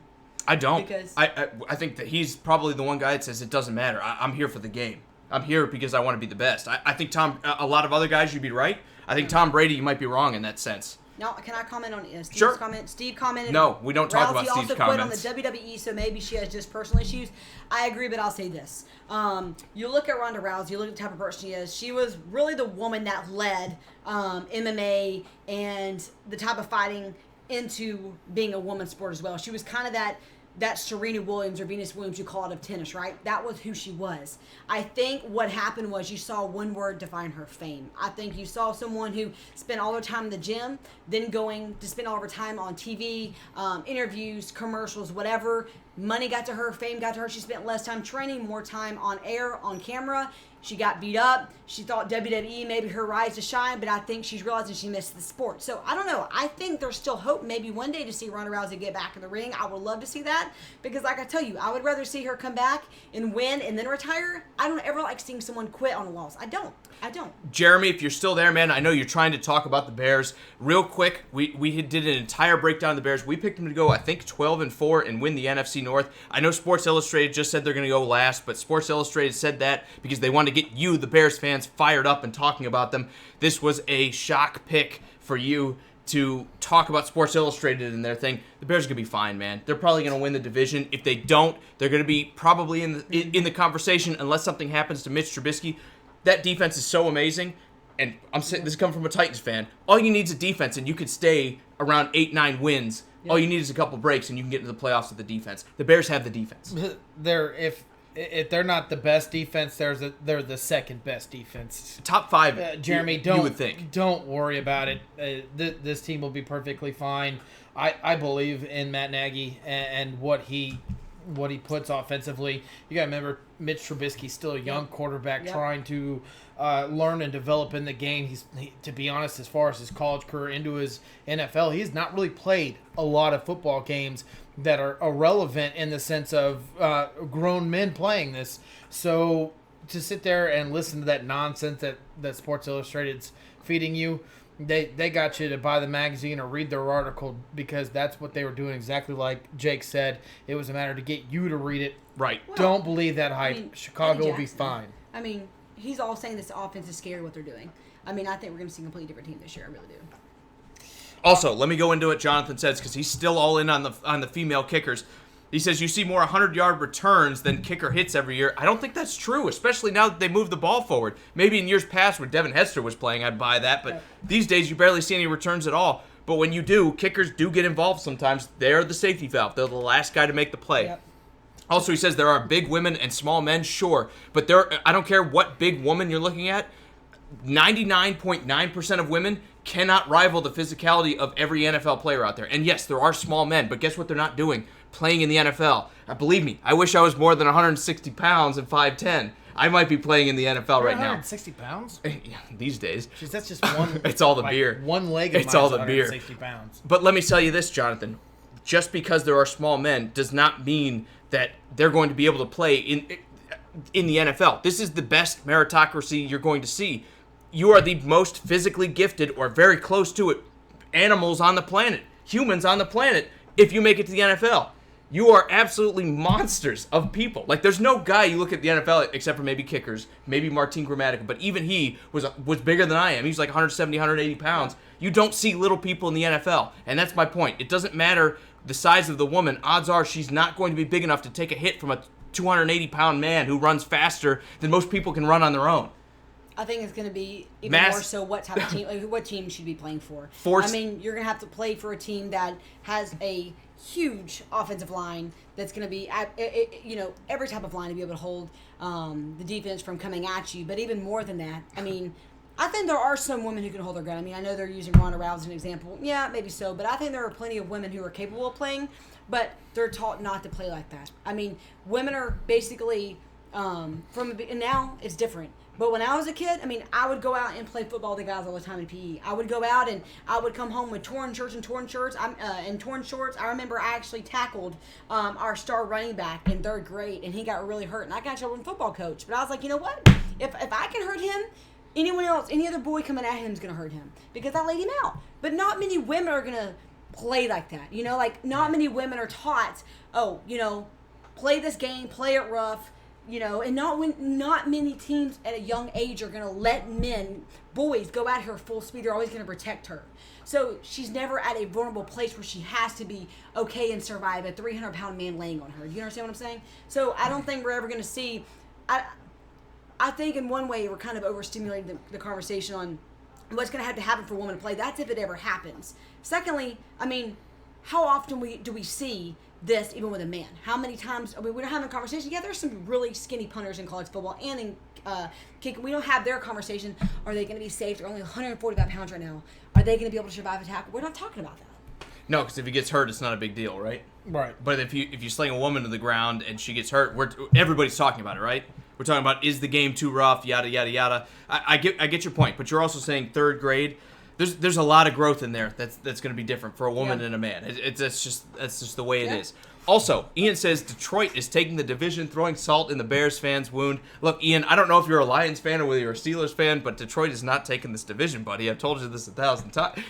I don't.
Because
I think that he's probably the one guy that says, it doesn't matter. I'm here for the game. I'm here because I want to be the best. I think a lot of other guys, you'd be right. I think Tom Brady, you might be wrong in that sense.
Now, can I comment on Steve's
Sure.
comment? Steve commented.
No, we don't talk about Steve's comments.
He also quit on the WWE, so maybe she has just personal issues. I agree, but I'll say this. You look at Ronda Rousey, you look at the type of person she is. She was really the woman that led MMA and the type of fighting into being a woman's sport as well. She was kind of that Serena Williams or Venus Williams you call it of tennis, right? That was who she was. I think what happened was you saw one word define her fame. I think you saw someone who spent all their time in the gym, then going to spend all of her time on TV, interviews, commercials, whatever. Money got to her, fame got to her. She spent less time training, more time on air, on camera. She got beat up. She thought WWE maybe her rise to shine, but I think she's realizing she missed the sport. So I don't know. I think there's still hope maybe one day to see Ronda Rousey get back in the ring. I would love to see that because like I tell you, I would rather see her come back and win and then retire. I don't ever like seeing someone quit on a loss. I don't.
Jeremy, if you're still there, man, I know you're trying to talk about the Bears. Real quick, we did an entire breakdown of the Bears. We picked them to go, I think, 12-4 and win the NFC North. I know Sports Illustrated just said they're going to go last, but Sports Illustrated said that because they wanted to get you, the Bears fans, fired up and talking about them. This was a shock pick for you to talk about Sports Illustrated and their thing. The Bears are going to be fine, man. They're probably going to win the division. If they don't, they're going to be probably in the conversation unless something happens to Mitch Trubisky. That defense is so amazing, and this is coming from a Titans fan. All you need is a defense, and you could stay around 8-9 wins. All you need is a couple breaks, and you can get into the playoffs with the defense. The Bears have the defense.
If they're not the best defense, they're the second best defense.
Top 5,
Jeremy,
you would think.
Don't worry about it. This team will be perfectly fine. I believe in Matt Nagy and what he what he puts offensively. You got to remember, Mitch Trubisky's still a young quarterback trying to learn and develop in the game. To be honest, as far as his college career into his NFL, he's not really played a lot of football games that are irrelevant in the sense of grown men playing this. So to sit there and listen to that nonsense that Sports Illustrated's feeding you, They got you to buy the magazine or read their article, because that's what they were doing, exactly like Jake said. It was a matter to get you to read it.
Right.
Well,
Don't believe that hype. Chicago will be fine.
I mean, he's all saying this offense is scary what they're doing. I mean, I think we're going to see a completely different team this year. I really do.
Also, let me go into what Jonathan says, because he's still all in on the female kickers. He says you see more 100-yard returns than kicker hits every year. I don't think that's true, especially now that they move the ball forward. Maybe in years past when Devin Hester was playing, I'd buy that. But these days, you barely see any returns at all. But when you do, kickers do get involved sometimes. They're the safety valve. They're the last guy to make the play.
Yep.
Also, he says there are big women and small men, sure. But I don't care what big woman you're looking at. 99.9% of women cannot rival the physicality of every NFL player out there. And yes, there are small men, but guess what they're not doing? Playing in the NFL. Believe me, I wish I was more than 160 pounds and 5'10". I might be playing in the NFL right now.
160 pounds?
These days.
Jeez, that's just one.
It's all the beer.
One leg of
It's all the beer.
160 pounds.
But let me tell you this, Jonathan. Just because there are small men does not mean that they're going to be able to play in the NFL. This is the best meritocracy you're going to see. You are the most physically gifted, or very close to it, animals on the planet, humans on the planet, if you make it to the NFL. You are absolutely monsters of people. Like, there's no guy you look at the NFL, except for maybe kickers, maybe Martin Gramatica, but even he was bigger than I am. He's like 170, 180 pounds. You don't see little people in the NFL, and that's my point. It doesn't matter the size of the woman. Odds are she's not going to be big enough to take a hit from a 280-pound man who runs faster than most people can run on their own.
I think it's going to be even more so what type of team, like what team should be playing for. I mean, you're going to have to play for a team that has a huge offensive line that's going to be, every type of line to be able to hold the defense from coming at you. But even more than that, I mean, I think there are some women who can hold their ground. I mean, I know they're using Ronda Rousey as an example. Yeah, maybe so. But I think there are plenty of women who are capable of playing, but they're taught not to play like that. I mean, women are basically, and now it's different. But when I was a kid, I mean, I would go out and play football with the guys all the time in PE. I would go out and I would come home with torn shirts and torn shorts. I remember I actually tackled our star running back in 3rd grade, and he got really hurt. And I got in trouble with football coach. But I was like, you know what? If I can hurt him, anyone else, any other boy coming at him is going to hurt him, because I laid him out. But not many women are going to play like that. You know, like, not many women are taught, play this game, play it rough. And not many teams at a young age are going to let boys go at her full speed. They're always going to protect her. So she's never at a vulnerable place where she has to be okay and survive a 300-pound man laying on her. Do you understand what I'm saying? So I don't think we're ever going to see. I think in one way we're kind of overstimulating the conversation on what's going to have to happen for a woman to play. That's if it ever happens. Secondly, I mean, how often do we see this even with a man? How many times? I mean, we're having a conversation. Yeah, there's some really skinny punters in college football and in kicking. We don't have their conversation. Are they going to be safe? They're only 145 pounds right now. Are they going to be able to survive a tackle? We're not talking about that.
No, because if he gets hurt, it's not a big deal, right?
Right.
But if you sling a woman to the ground and she gets hurt, everybody's talking about it, right? We're talking about, is the game too rough? Yada yada yada. I get your point, but you're also saying 3rd grade. There's a lot of growth in there that's going to be different for a woman and a man. That's just the way it is. Also, Ian says Detroit is taking the division, throwing salt in the Bears fans' wound. Look, Ian, I don't know if you're a Lions fan or whether you're a Steelers fan, but Detroit is not taking this division, buddy. I've told you this 1,000 times.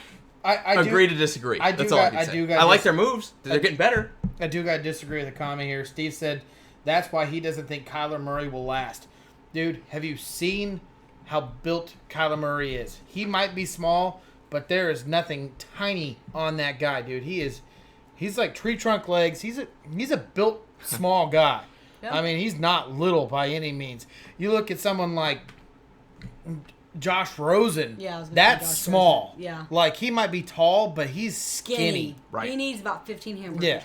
I agree to disagree. That's all I can say. I like their moves. They're getting better.
I do got to disagree with the comment here. Steve said that's why he doesn't think Kyler Murray will last. Dude, have you seen how built Kyler Murray is? He might be small, but there is nothing tiny on that guy, dude. He's like tree trunk legs. He's a built small guy. Yep. I mean, he's not little by any means. You look at someone like Josh Rosen.
Yeah,
that's small.
Rosen. Yeah.
Like, he might be tall, but he's skinny.
Right.
He needs about 15 hamburgers.
Yeah.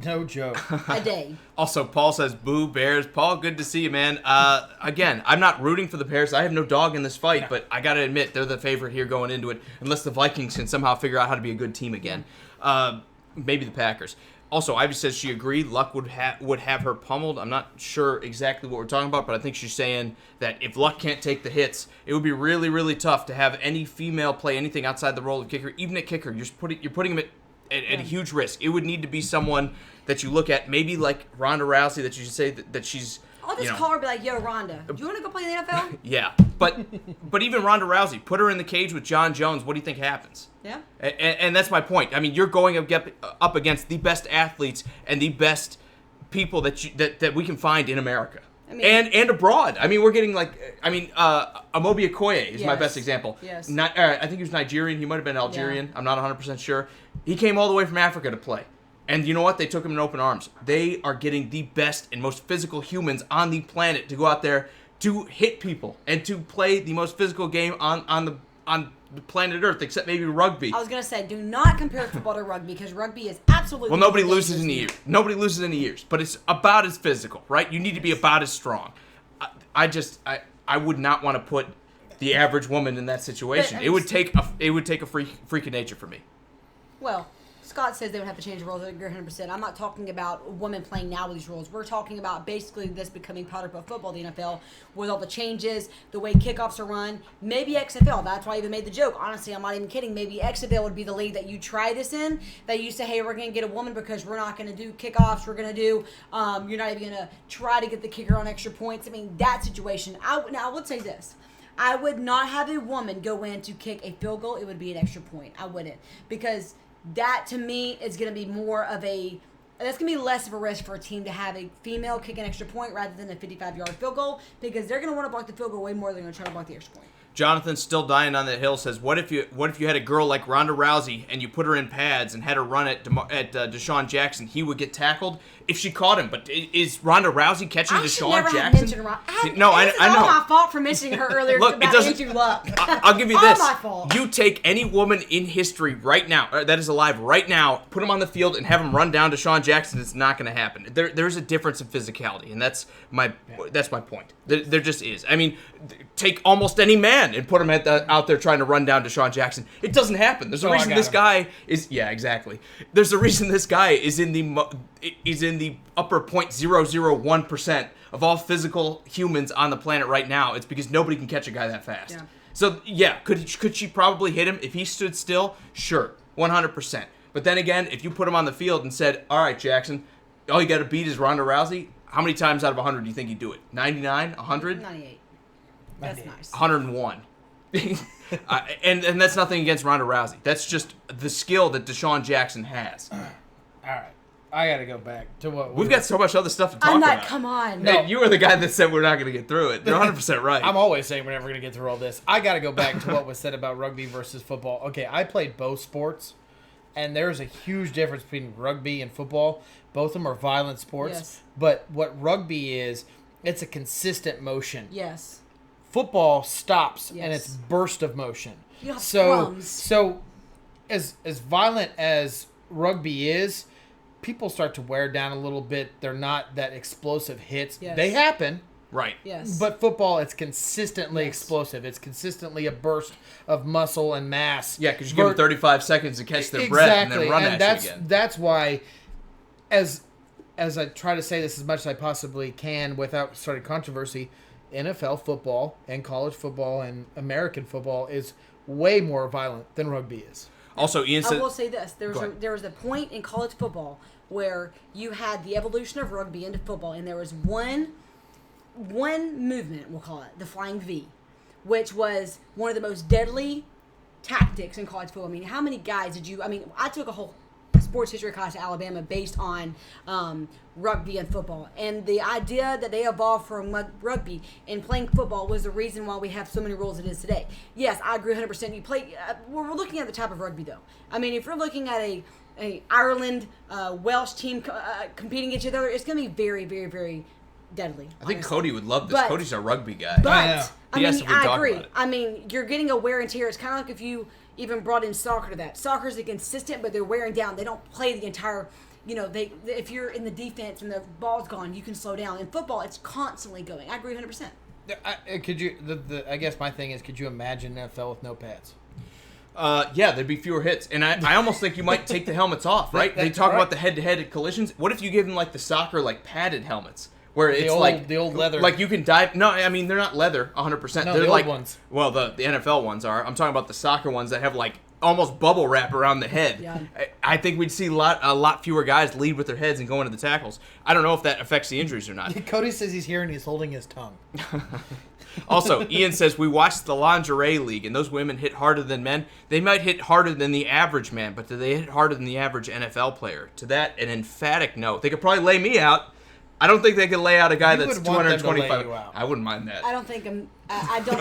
No joke.
A day.
Also, Paul says, boo, Bears. Paul, good to see you, man. Again, I'm not rooting for the Bears. I have no dog in this fight, but I got to admit, they're the favorite here going into it, unless the Vikings can somehow figure out how to be a good team again. Maybe the Packers. Also, Ivy says she agreed. Luck would have her pummeled. I'm not sure exactly what we're talking about, but I think she's saying that if Luck can't take the hits, it would be really, really tough to have any female play anything outside the role of kicker. Even at kicker, you're putting them at a huge risk. It would need to be someone that you look at, maybe like Ronda Rousey, that you should say that she's.
I'll just call her and be like, yo, Ronda, do you want to go play in the NFL?
Yeah, but even Ronda Rousey, put her in the cage with John Jones, what do you think happens?
Yeah.
And that's my point. I mean, you're going up against the best athletes and the best people that we can find in America. I mean, and abroad. I mean, we're getting Amobi Okoye is my best example.
Yes.
I think he was Nigerian. He might have been Algerian. Yeah. I'm not 100% sure. He came all the way from Africa to play. And you know what? They took him in open arms. They are getting the best and most physical humans on the planet to go out there to hit people and to play the most physical game on the planet Earth, except maybe rugby.
I was going to say, do not compare football to rugby, because rugby is absolutely...
Well, nobody loses any years. Nobody loses any years, but it's about as physical, right? You need to be about as strong. I would not want to put the average woman in that situation. It would take a freak of nature for me.
Well, Scott says they would have to change the rules. I agree 100%. I'm not talking about women playing now with these rules. We're talking about basically this becoming powder puff football, the NFL, with all the changes, the way kickoffs are run. Maybe XFL. That's why I even made the joke. Honestly, I'm not even kidding. Maybe XFL would be the league that you try this in, that you say, hey, we're going to get a woman because we're not going to do kickoffs. We're going to do, you're not even going to try to get the kicker on extra points. I mean, that situation. I would say this. I would not have a woman go in to kick a field goal. It would be an extra point. I wouldn't. Because that, to me, is going to be more of that's going to be less of a risk for a team to have a female kick an extra point rather than a 55-yard field goal, because they're going to want to block the field goal way more than they're going to try to block the extra point.
Jonathan, still dying on that hill, says, what if you had a girl like Ronda Rousey and you put her in pads and had her run at Deshaun Jackson? He would get tackled if she caught him. But is Ronda Rousey catching Deshaun Jackson? No, I know.
It's all my fault for mentioning her earlier.
Look,
about Andrew Luck.
I'll give you this.
All my fault.
You take any woman in history right now, that is alive right now, put them on the field and have them run down Deshaun Jackson. It's not going to happen. There's a difference in physicality, and that's my point. There just is. I mean, take almost any man and put him out there trying to run down Deshaun Jackson. It doesn't happen. There's a reason this guy is. Yeah, exactly. There's a reason this guy is in the upper 0.001% of all physical humans on the planet right now. It's because nobody can catch a guy that fast. Yeah. So yeah, could she probably hit him if he stood still? Sure, 100%. But then again, if you put him on the field and said, "All right, Jackson, all you got to beat is Ronda Rousey," how many times out of 100 do you think he'd do it? 99? 100?
98. That's nice.
101. And that's nothing against Ronda Rousey. That's just the skill that Deshaun Jackson has.
All right. I got to go back to what
we've got so much other stuff to talk about.
Come on.
No. You were the guy that said we're not going to get through it. You're 100% right.
I'm always saying we're never going to get through all this. I got to go back to what was said about rugby versus football. Okay, I played both sports, and there's a huge difference between rugby and football. Both of them are violent sports. Yes. But what rugby is, it's a consistent motion.
Yes.
Football stops, and it's burst of motion. So as violent as rugby is, people start to wear down a little bit. They're not that explosive hits. Yes. They happen.
Right.
Yes.
But football, it's consistently explosive. It's consistently a burst of muscle and mass.
Yeah, because you give them 35 seconds to catch their breath and then run at you again.
That's why, as I try to say this as much as I possibly can without starting controversy, NFL football and college football and American football is way more violent than rugby is.
Also, Ian said,
I will say this. There was a point in college football where you had the evolution of rugby into football, and there was one movement, we'll call it, the flying V, which was one of the most deadly tactics in college football. I mean, how many guys I took a whole sports history class at Alabama based on rugby and football, and the idea that they evolved from rugby and playing football was the reason why we have so many rules it is today. Yes, I agree 100%. You play. We're looking at the type of rugby though. I mean, if you're looking at a Ireland Welsh team competing against each other, it's going to be very, very, very deadly.
I think Cody would love this. Cody's a rugby guy.
But I agree. I mean, you're getting a wear and tear. It's kind of like if you even brought in soccer to that. Soccer's consistent, but they're wearing down. They don't play the entire, if you're in the defense and the ball's gone, you can slow down. In football, it's constantly going. I agree 100%.
I guess my thing is, could you imagine NFL with no pads?
Yeah, there'd be fewer hits. And I almost think you might take the helmets off, right? They talk about the head-to-head collisions. What if you give them like the soccer, like padded helmets? Where it's
the old leather.
Like you can dive. No, I mean, they're not leather 100%.
No,
They're
the
like,
old ones.
Well, the NFL ones are. I'm talking about the soccer ones that have like almost bubble wrap around the head.
Yeah.
I think we'd see a lot fewer guys lead with their heads and go into the tackles. I don't know if that affects the injuries or not.
Cody says he's here and he's holding his tongue.
Also, Ian says, we watched the lingerie league, and those women hit harder than men. They might hit harder than the average man, but do they hit harder than the average NFL player? To that, an emphatic no. They could probably lay me out. I don't think they could lay out a guy
You
that's
would want them to lay
225.
you out.
I wouldn't mind that.
I don't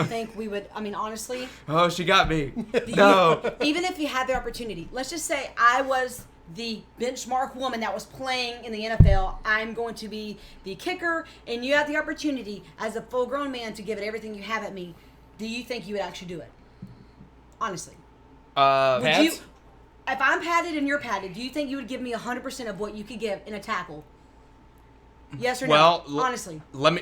think we would. I mean, honestly,
Oh, she got me. No.
even if you had the opportunity, let's just say I was the benchmark woman that was playing in the NFL. I'm going to be the kicker, and you have the opportunity as a full-grown man to give it everything you have at me. Do you think you would actually do it? Honestly. Would
Pads?
you, if I'm padded and you're padded, do you think you would give me 100% of what you could give in a tackle? Yes or
Well,
no? Honestly.
Let me.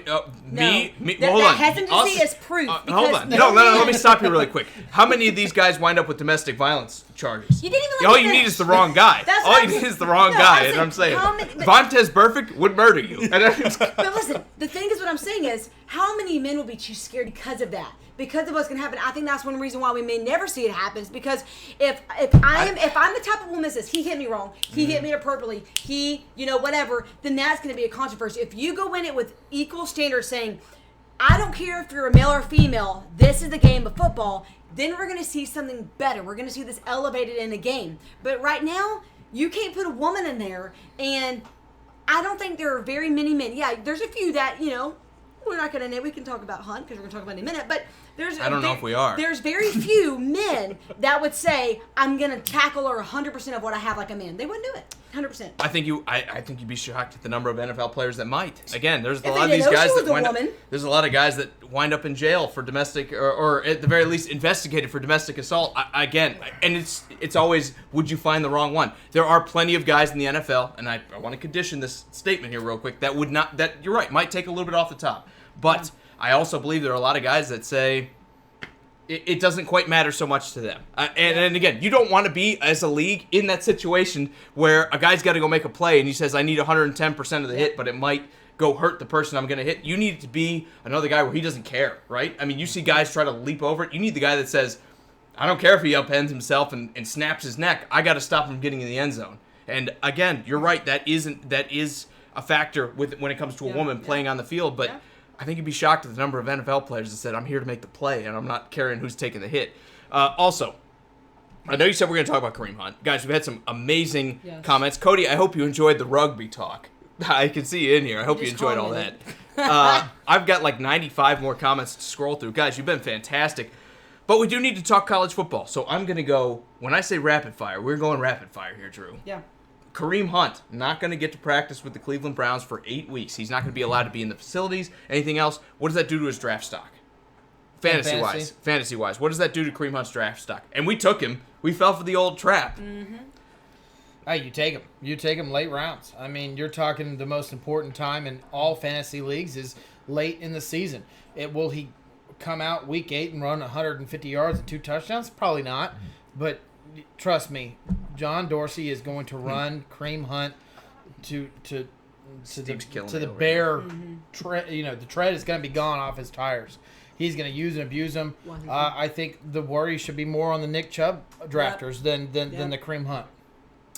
Me.
That,
Hold
that
on.
hesitancy is proof.
Hold on. No. Let me stop you really quick. How many of these guys wind up with domestic violence charges?
You didn't even let
All
me
you
finish.
need is the wrong guy.
That's
All
what
you
I'm
need
saying.
is the wrong
No,
guy.
I
And I'm
said,
saying,
how many- but-
Vontez Burfict would murder you.
But listen, the thing is, what I'm saying is, how many men will be too scared because of that? Because of what's going to happen. I think that's one reason why we may never see it happen. Is because if I'm the type of woman that says he hit me wrong, he hit me inappropriately, he whatever, then that's going to be a controversy. If you go in it with equal standards, saying I don't care if you're a male or female, this is the game of football, then we're going to see something better. We're going to see this elevated in the game. But right now, you can't put a woman in there, and I don't think there are very many men. Yeah, there's a few that we're not going to. We can talk about Hunt because we're going to talk about it in a minute. But
I don't know if we are.
There's very few men that would say I'm going to tackle her 100% of what I have like a man. They wouldn't do it 100%.
I think you'd be shocked at the number of NFL players that might. Again, there's a
If
lot
they
of these
didn't know
guys
she was
that
a
wind up.
woman.
There's a lot of guys that wind up in jail for domestic, or at the very least investigated for domestic assault. And it's always, would you find the wrong one? There are plenty of guys in the NFL, and I want to condition this statement here real quick, that would not. That you're right, might take a little bit off the top, but I also believe there are a lot of guys that say it doesn't quite matter so much to them. And again, you don't want to be, as a league, in that situation where a guy's got to go make a play and he says, I need 110% of the hit, but it might go hurt the person I'm going to hit. You need to be another guy where he doesn't care, right? I mean, you see guys try to leap over it. You need the guy that says, I don't care if he upends himself and snaps his neck. I got to stop him getting in the end zone. And again, you're right. That is a factor when it comes to a woman playing on the field, but I think you'd be shocked at the number of NFL players that said, I'm here to make the play, and I'm not caring who's taking the hit. Also, I know you said we're going to talk about Kareem Hunt. Guys, we've had some amazing comments. Cody, I hope you enjoyed the rugby talk. I can see you in here. I hope you enjoyed all that. I've got like 95 more comments to scroll through. Guys, you've been fantastic. But we do need to talk college football. So I'm going to go, when I say rapid fire, we're going rapid fire here, Drew.
Yeah.
Kareem Hunt, not going to get to practice with the Cleveland Browns for 8 weeks. He's not going to be allowed to be in the facilities. Anything else? What does that do to his draft stock? Fantasy-wise. What does that do to Kareem Hunt's draft stock? And we took him. We fell for the old trap.
Mm-hmm.
Hey, you take him. You take him late rounds. I mean, you're talking the most important time in all fantasy leagues is late in the season. Will he come out week 8 and run 150 yards and 2 touchdowns? Probably not. But trust me, John Dorsey is going to run Kareem Hunt to the bare tread. The tread is going to be gone off his tires. He's going to use and abuse them. I think the worry should be more on the Nick Chubb drafters than the Kareem Hunt.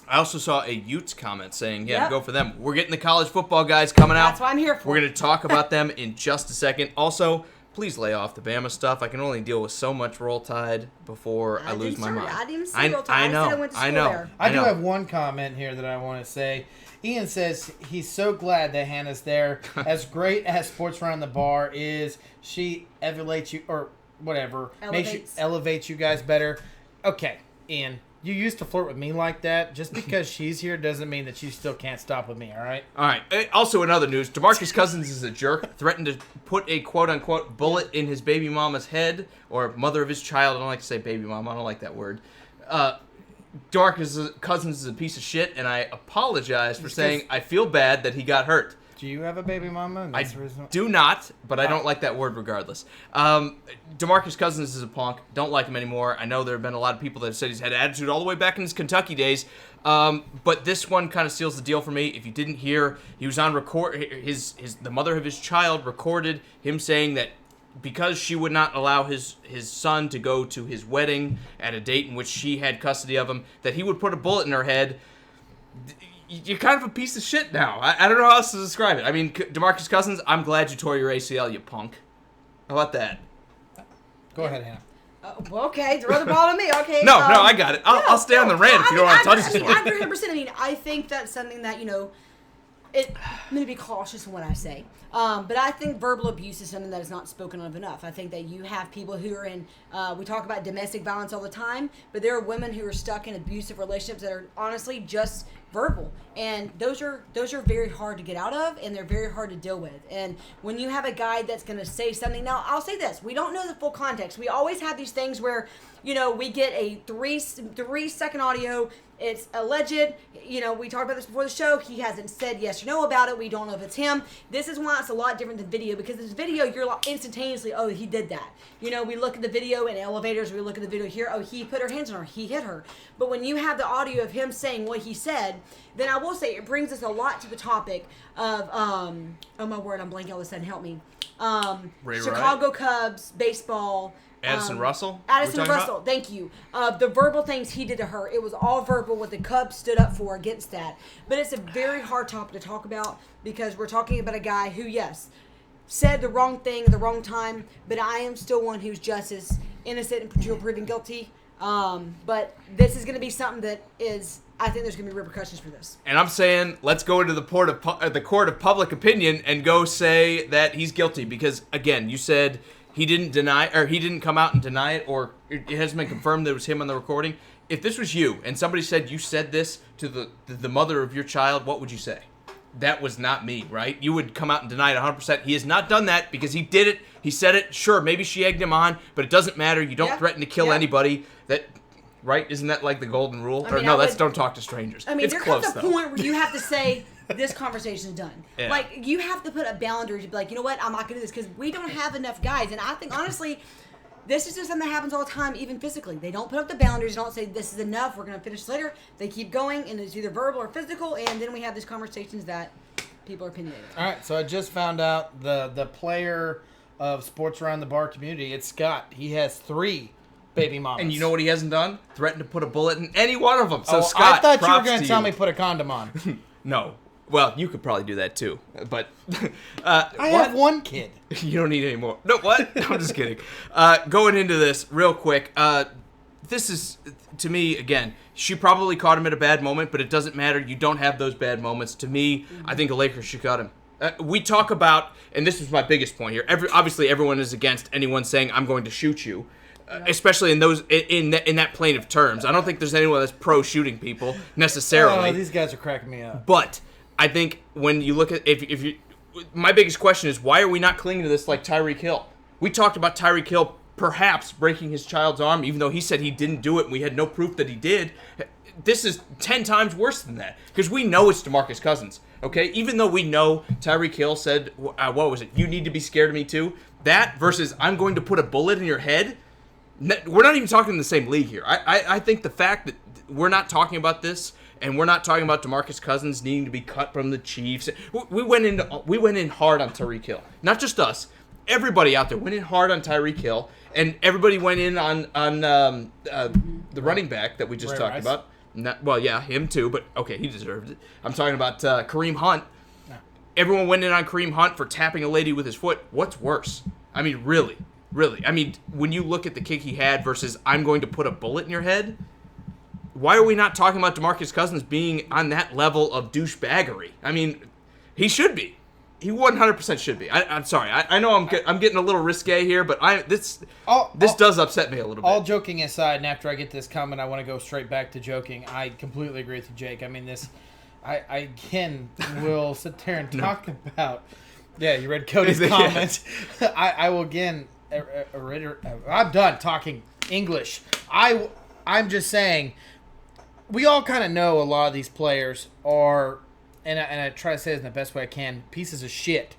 I also saw a Utes comment saying, go for them. We're getting the college football guys coming out.
That's what I'm here for.
We're going to talk about them in just a second. Also, please lay off the Bama stuff. I can only deal with so much Roll Tide before I lose my mind.
I didn't even see Roll Tide. I said I went to school there.
I do have one comment here that I want to say. Ian says he's so glad that Hannah's there. As great as Sports Around the Bar is, she elevates you, or whatever, elevates you guys better. Okay, Ian, you used to flirt with me like that. Just because she's here doesn't mean that you still can't stop with me, all right?
All right. Also, in other news, DeMarcus Cousins is a jerk, threatened to put a quote-unquote bullet in his baby mama's head, or mother of his child. I don't like to say baby mama. I don't like that word. DeMarcus Cousins is a piece of shit, and I apologize for saying I feel bad that he got hurt.
Do you have a baby mama? And that's
I
the reason-
do not, but I don't like that word regardless. DeMarcus Cousins is a punk. Don't like him anymore. I know there have been a lot of people that have said he's had attitude all the way back in his Kentucky days. But this one kind of seals the deal for me. If you didn't hear, he was on record. The mother of his child recorded him saying that because she would not allow his son to go to his wedding at a date in which she had custody of him, that he would put a bullet in her head. You're kind of a piece of shit now. I don't know how else to describe it. I mean, DeMarcus Cousins, I'm glad you tore your ACL, you punk. How about that?
Go ahead, Hannah.
Well, okay, throw the ball to me. Okay.
No, I got it. I'll stay on the rant if you don't want to touch this one.
I agree 100%. I mean, I think that's something that, I'm going to be cautious in what I say. But I think verbal abuse is something that is not spoken of enough. I think that you have people who are in, we talk about domestic violence all the time, but there are women who are stuck in abusive relationships that are honestly just verbal. And those are very hard to get out of, and they're very hard to deal with. And when you have a guy that's going to say something, now I'll say this, we don't know the full context. We always have these things where, we get a 3-second audio. It's alleged. We talked about this before the show. He hasn't said yes or no about it. We don't know if it's him. This is why it's a lot different than video, because this video, you're like instantaneously, oh, he did that. We look at the video in elevators. We look at the video here. Oh, he put her hands on her. He hit her. But when you have the audio of him saying what he said, then I will say it brings us a lot to the topic of, oh my word, I'm blanking all of a sudden. Help me. Chicago Cubs, baseball.
Addison Russell?
Addison Russell, thank you. The verbal things he did to her, it was all verbal, what the Cubs stood up for against that. But it's a very hard topic to talk about, because we're talking about a guy who, yes, said the wrong thing at the wrong time, but I am still one who's just as innocent until proven guilty. But this is going to be something that is, I think there's going to be repercussions for this.
And I'm saying, let's go into the court of public opinion and go say that he's guilty, because, again, you said he didn't come out and deny it, or it hasn't been confirmed that it was him on the recording. If this was you and somebody said you said this to the mother of your child, what would you say? That was not me, right? You would come out and deny it 100%. He has not done that because he did it. He said it. Sure, maybe she egged him on, but it doesn't matter. You don't threaten to kill anybody. Right? Isn't that like the golden rule? That's don't talk to strangers.
I mean,
it's
there
close,
comes a point where you have to say, this conversation's done.
Yeah.
Like, you have to put a boundary to be like, you know what, I'm not going to do this, because we don't have enough guys. And I think, honestly, this is just something that happens all the time, even physically. They don't put up the boundaries, don't say, this is enough, we're going to finish later. They keep going, and it's either verbal or physical, and then we have these conversations that people are opinionated.
All right, so I just found out the player of Sports Around the Bar community, it's Scott. He has 3 baby mamas.
And you know what he hasn't done? Threatened to put a bullet in any one of them. So, Scott,
I thought you were
going
to tell me put a condom on.
No. Well, you could probably do that too. But
I have 1 kid.
You don't need any more. No, what? I'm just kidding. Going into this real quick, this is, to me, again, she probably caught him at a bad moment, but it doesn't matter. You don't have those bad moments. To me, I think the Lakers should cut him. We talk about, and this is my biggest point here, obviously everyone is against anyone saying, I'm going to shoot you. Especially in those in that plane of terms. I don't think there's anyone that's pro shooting people necessarily.
Oh, these guys are cracking me up.
But I think when you look at if you, my biggest question is, why are we not clinging to this like Tyreek Hill? We talked about Tyreek Hill perhaps breaking his child's arm, even though he said he didn't do it and we had no proof that he did. This is 10 times worse than that, because we know it's DeMarcus Cousins. Okay, even though we know Tyreek Hill said, what was it? You need to be scared of me too. That versus I'm going to put a bullet in your head. We're not even talking in the same league here. I think the fact that we're not talking about this, and we're not talking about DeMarcus Cousins needing to be cut from the Chiefs. We went in hard on Tyreek Hill. Not just us. Everybody out there went in hard on Tyreek Hill, and everybody went in on the running back that we just talked about. Him too, but okay, he deserved it. I'm talking about Kareem Hunt. No. Everyone went in on Kareem Hunt for tapping a lady with his foot. What's worse? I mean, really. I mean, when you look at the kick he had versus I'm going to put a bullet in your head, why are we not talking about DeMarcus Cousins being on that level of douchebaggery? I mean, he should be. He 100% should be. I'm sorry. I know I'm getting a little risque here, but this does upset me a little bit.
All joking aside, and after I get this comment, I want to go straight back to joking. I completely agree with you, Jake. I mean, I again will sit there and talk about. Yeah, you read Cody's comment. I will again. I'm done talking English. I'm just saying, we all kind of know a lot of these players are and I try to say this in the best way I can, pieces of shit.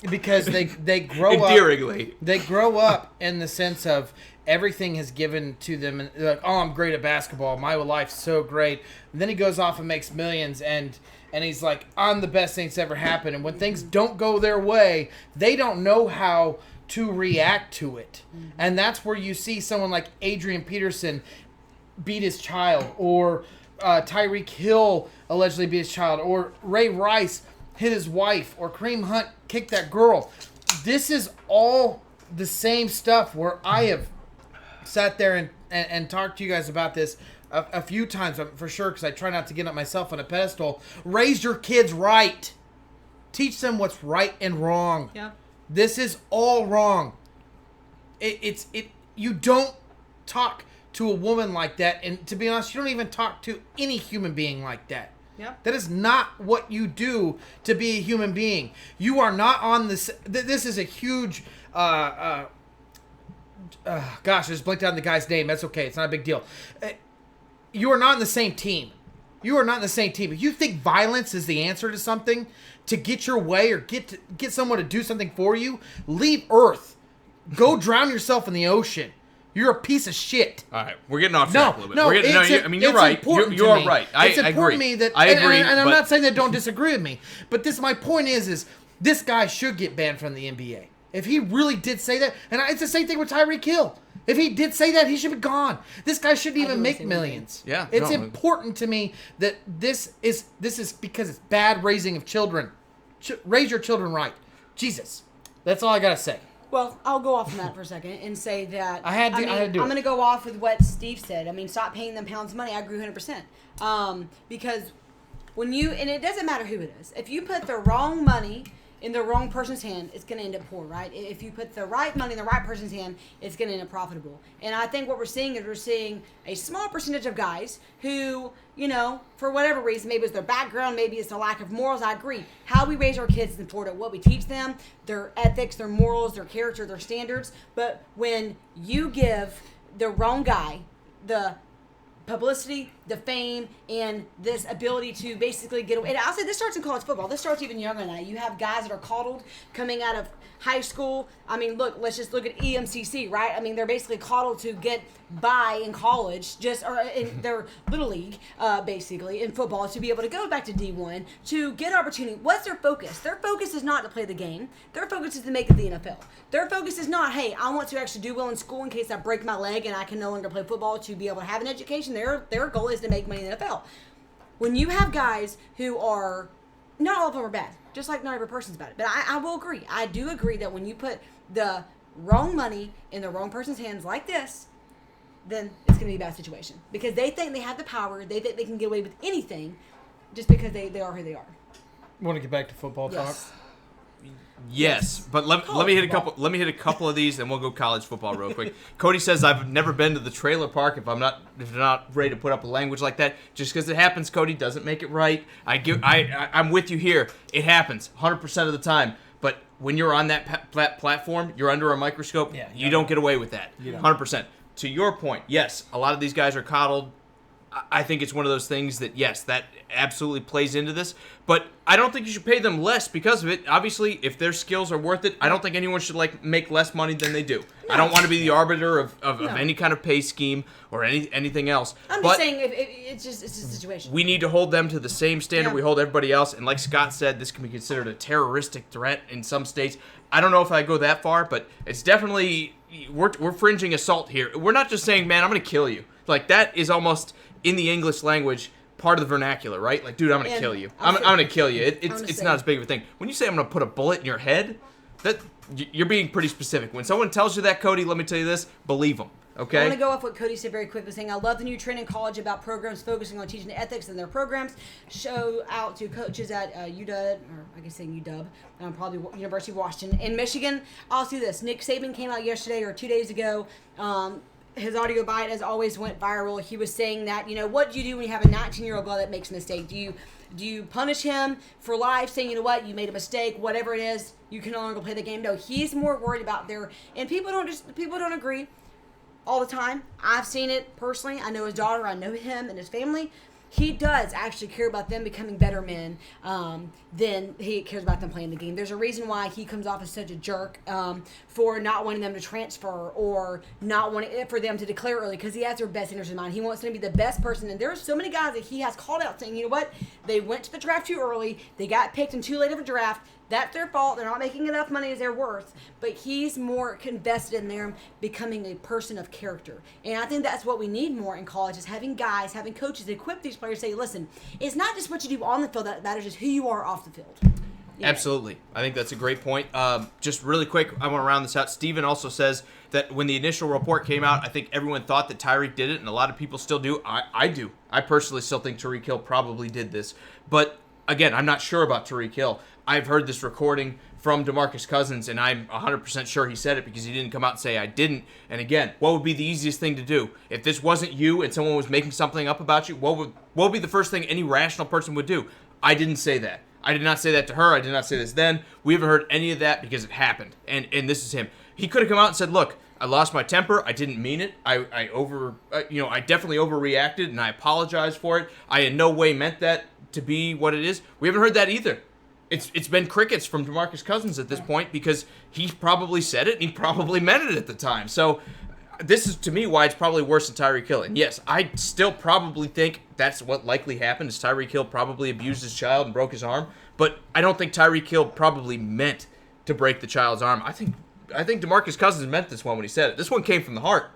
Because they grow
Endearingly.
up. They grow up in the sense of everything is given to them. And they're like, oh, I'm great at basketball. My life's so great. And then he goes off and makes millions, and he's like, I'm the best thing that's ever happened. And when things don't go their way, they don't know how to react to it. And that's where you see someone like Adrian Peterson beat his child, or Tyreek Hill allegedly beat his child, or Ray Rice hit his wife, or Kareem Hunt kicked that girl. This is all the same stuff where I have sat there and talked to you guys about this a few times for sure, because I try not to get up myself on a pedestal. Raise your kids right. Teach them what's right and wrong.
Yeah.
This is all wrong. You don't talk to a woman like that, and to be honest, you don't even talk to any human being like that.
Yeah.
That is not what you do to be a human being. You are not on this. This is a huge. Gosh, I just blinked out the guy's name. That's okay. It's not a big deal. You are not in the same team. You are not in the same team. If you think violence is the answer to something, to get your way or get someone to do something for you, leave Earth. Go drown yourself in the ocean. You're a piece of shit.
All right, we're getting off track a little bit.
It's
You're right.
important
You're
to me.
right.
It's
I
important
agree.
to me that,
I agree.
and I'm not saying that don't disagree with me, but my point is this guy should get banned from the NBA. If he really did say that, and it's the same thing with Tyreek Hill. If he did say that, he should be gone. This guy shouldn't even make millions.
Yeah,
it's important to me that this is because it's bad raising of children. Raise your children right. Jesus, that's all I gotta say.
Well, I'll go off on that for a second and say that
I had to do
I'm
it.
going to go off with what Steve said. I mean, stop paying them pounds of money. I agree 100%. Because when and it doesn't matter who it is, if you put the wrong money in the wrong person's hand, it's going to end up poor, right? If you put the right money in the right person's hand, it's going to end up profitable. And I think what we're seeing is a small percentage of guys who, for whatever reason, maybe it's their background, maybe it's their lack of morals. I agree. How we raise our kids is important. What we teach them, their ethics, their morals, their character, their standards. But when you give the wrong guy the publicity, the fame, and this ability to basically get away. And I'll say this starts in college football. This starts even younger than that. You have guys that are coddled coming out of high school. I mean, let's just look at EMCC, right? I mean, they're basically coddled to get by in college, or in their little league, basically, in football, to be able to go back to D1, to get opportunity. What's their focus? Their focus is not to play the game. Their focus is to make it the NFL. Their focus is not, hey, I want to actually do well in school in case I break my leg and I can no longer play football, to be able to have an education. Their goal is to make money in the NFL. When you have guys who are, not all of them are bad, just like not every person's bad, but I will agree. I do agree that when you put the wrong money in the wrong person's hands like this, then it's going to be a bad situation. Because they think they have the power, they think they can get away with anything just because they are who they are.
Want to get back to football talk?
Yes, but let me hit a couple. Let me hit a couple of these, and we'll go college football real quick. Cody says I've never been to the trailer park. If they're not ready to put up a language like that, just because it happens, Cody, doesn't make it right. I'm with you here. It happens 100% of the time. But when you're on that platform, you're under a microscope.
Yeah,
you don't get away with that. 100%. To your point, yes, a lot of these guys are coddled. I think it's one of those things that, yes, that absolutely plays into this. But I don't think you should pay them less because of it. Obviously, if their skills are worth it, I don't think anyone should make less money than they do. No. I don't want to be the arbiter of any kind of pay scheme or anything else.
I'm just saying it's just a situation.
We need to hold them to the same standard we hold everybody else. And like Scott said, this can be considered a terroristic threat in some states. I don't know if I go that far, but it's definitely we're fringing assault here. We're not just saying, man, I'm going to kill you. Like, that is almost, in the English language, part of the vernacular, right? Like, dude, I'm going to kill you. I'm going to kill you. It's not as big of a thing. When you say I'm going to put a bullet in your head, that you're being pretty specific. When someone tells you that, Cody, let me tell you this, believe them. Okay.
I want to go off what Cody said very quickly, saying I love the new trend in college about programs focusing on teaching ethics in their programs. Show out to coaches at UW, or I guess saying UW, probably University of Washington. In Michigan, I'll see this. Nick Saban came out yesterday or 2 days ago. His audio bite, as always, went viral. He was saying that, what do you do when you have a 19-year-old guy that makes a mistake? Do you punish him for life, saying, you know what, you made a mistake, whatever it is, you can no longer play the game? No, he's more worried about and people don't agree all the time. I've seen it personally. I know his daughter. I know him and his family. he does actually care about them becoming better men than he cares about them playing the game. There's a reason why he comes off as such a jerk for not wanting them to transfer or not wanting for them to declare early, because he has their best interests in mind. He wants them to be the best person. And there are so many guys that he has called out saying, you know what, they went to the draft too early, they got picked in too late of a draft. That's their fault. They're not making enough money as they're worth. But he's more invested in them becoming a person of character. And I think that's what we need more in college, is having guys, having coaches equip these players, say, listen, it's not just what you do on the field that matters, it's who you are off the field. Yeah.
Absolutely. I think that's a great point. Just really quick, I want to round this out. Steven also says that when the initial report came out, I think everyone thought that Tyreek did it, and a lot of people still do. I do. I personally still think Tyreek Hill probably did this. But, again, I'm not sure about Tyreek Hill. I've heard this recording from DeMarcus Cousins, and I'm 100% sure he said it because he didn't come out and say I didn't. And again, what would be the easiest thing to do? If this wasn't you and someone was making something up about you, what would be the first thing any rational person would do? I didn't say that. I did not say that to her. I did not say this then. We haven't heard any of that because it happened. And this is him. He could have come out and said, look, I lost my temper. I didn't mean it. I definitely overreacted, and I apologize for it. I in no way meant that to be what it is. We haven't heard that either. It's been crickets from DeMarcus Cousins at this point because he probably said it and he probably meant it at the time. So this is, to me, why it's probably worse than Tyreek Hill. And yes, I still probably think that's what likely happened, is Tyreek Hill probably abused his child and broke his arm. But I don't think Tyreek Hill probably meant to break the child's arm. I think DeMarcus Cousins meant this one when he said it. This one came from the heart.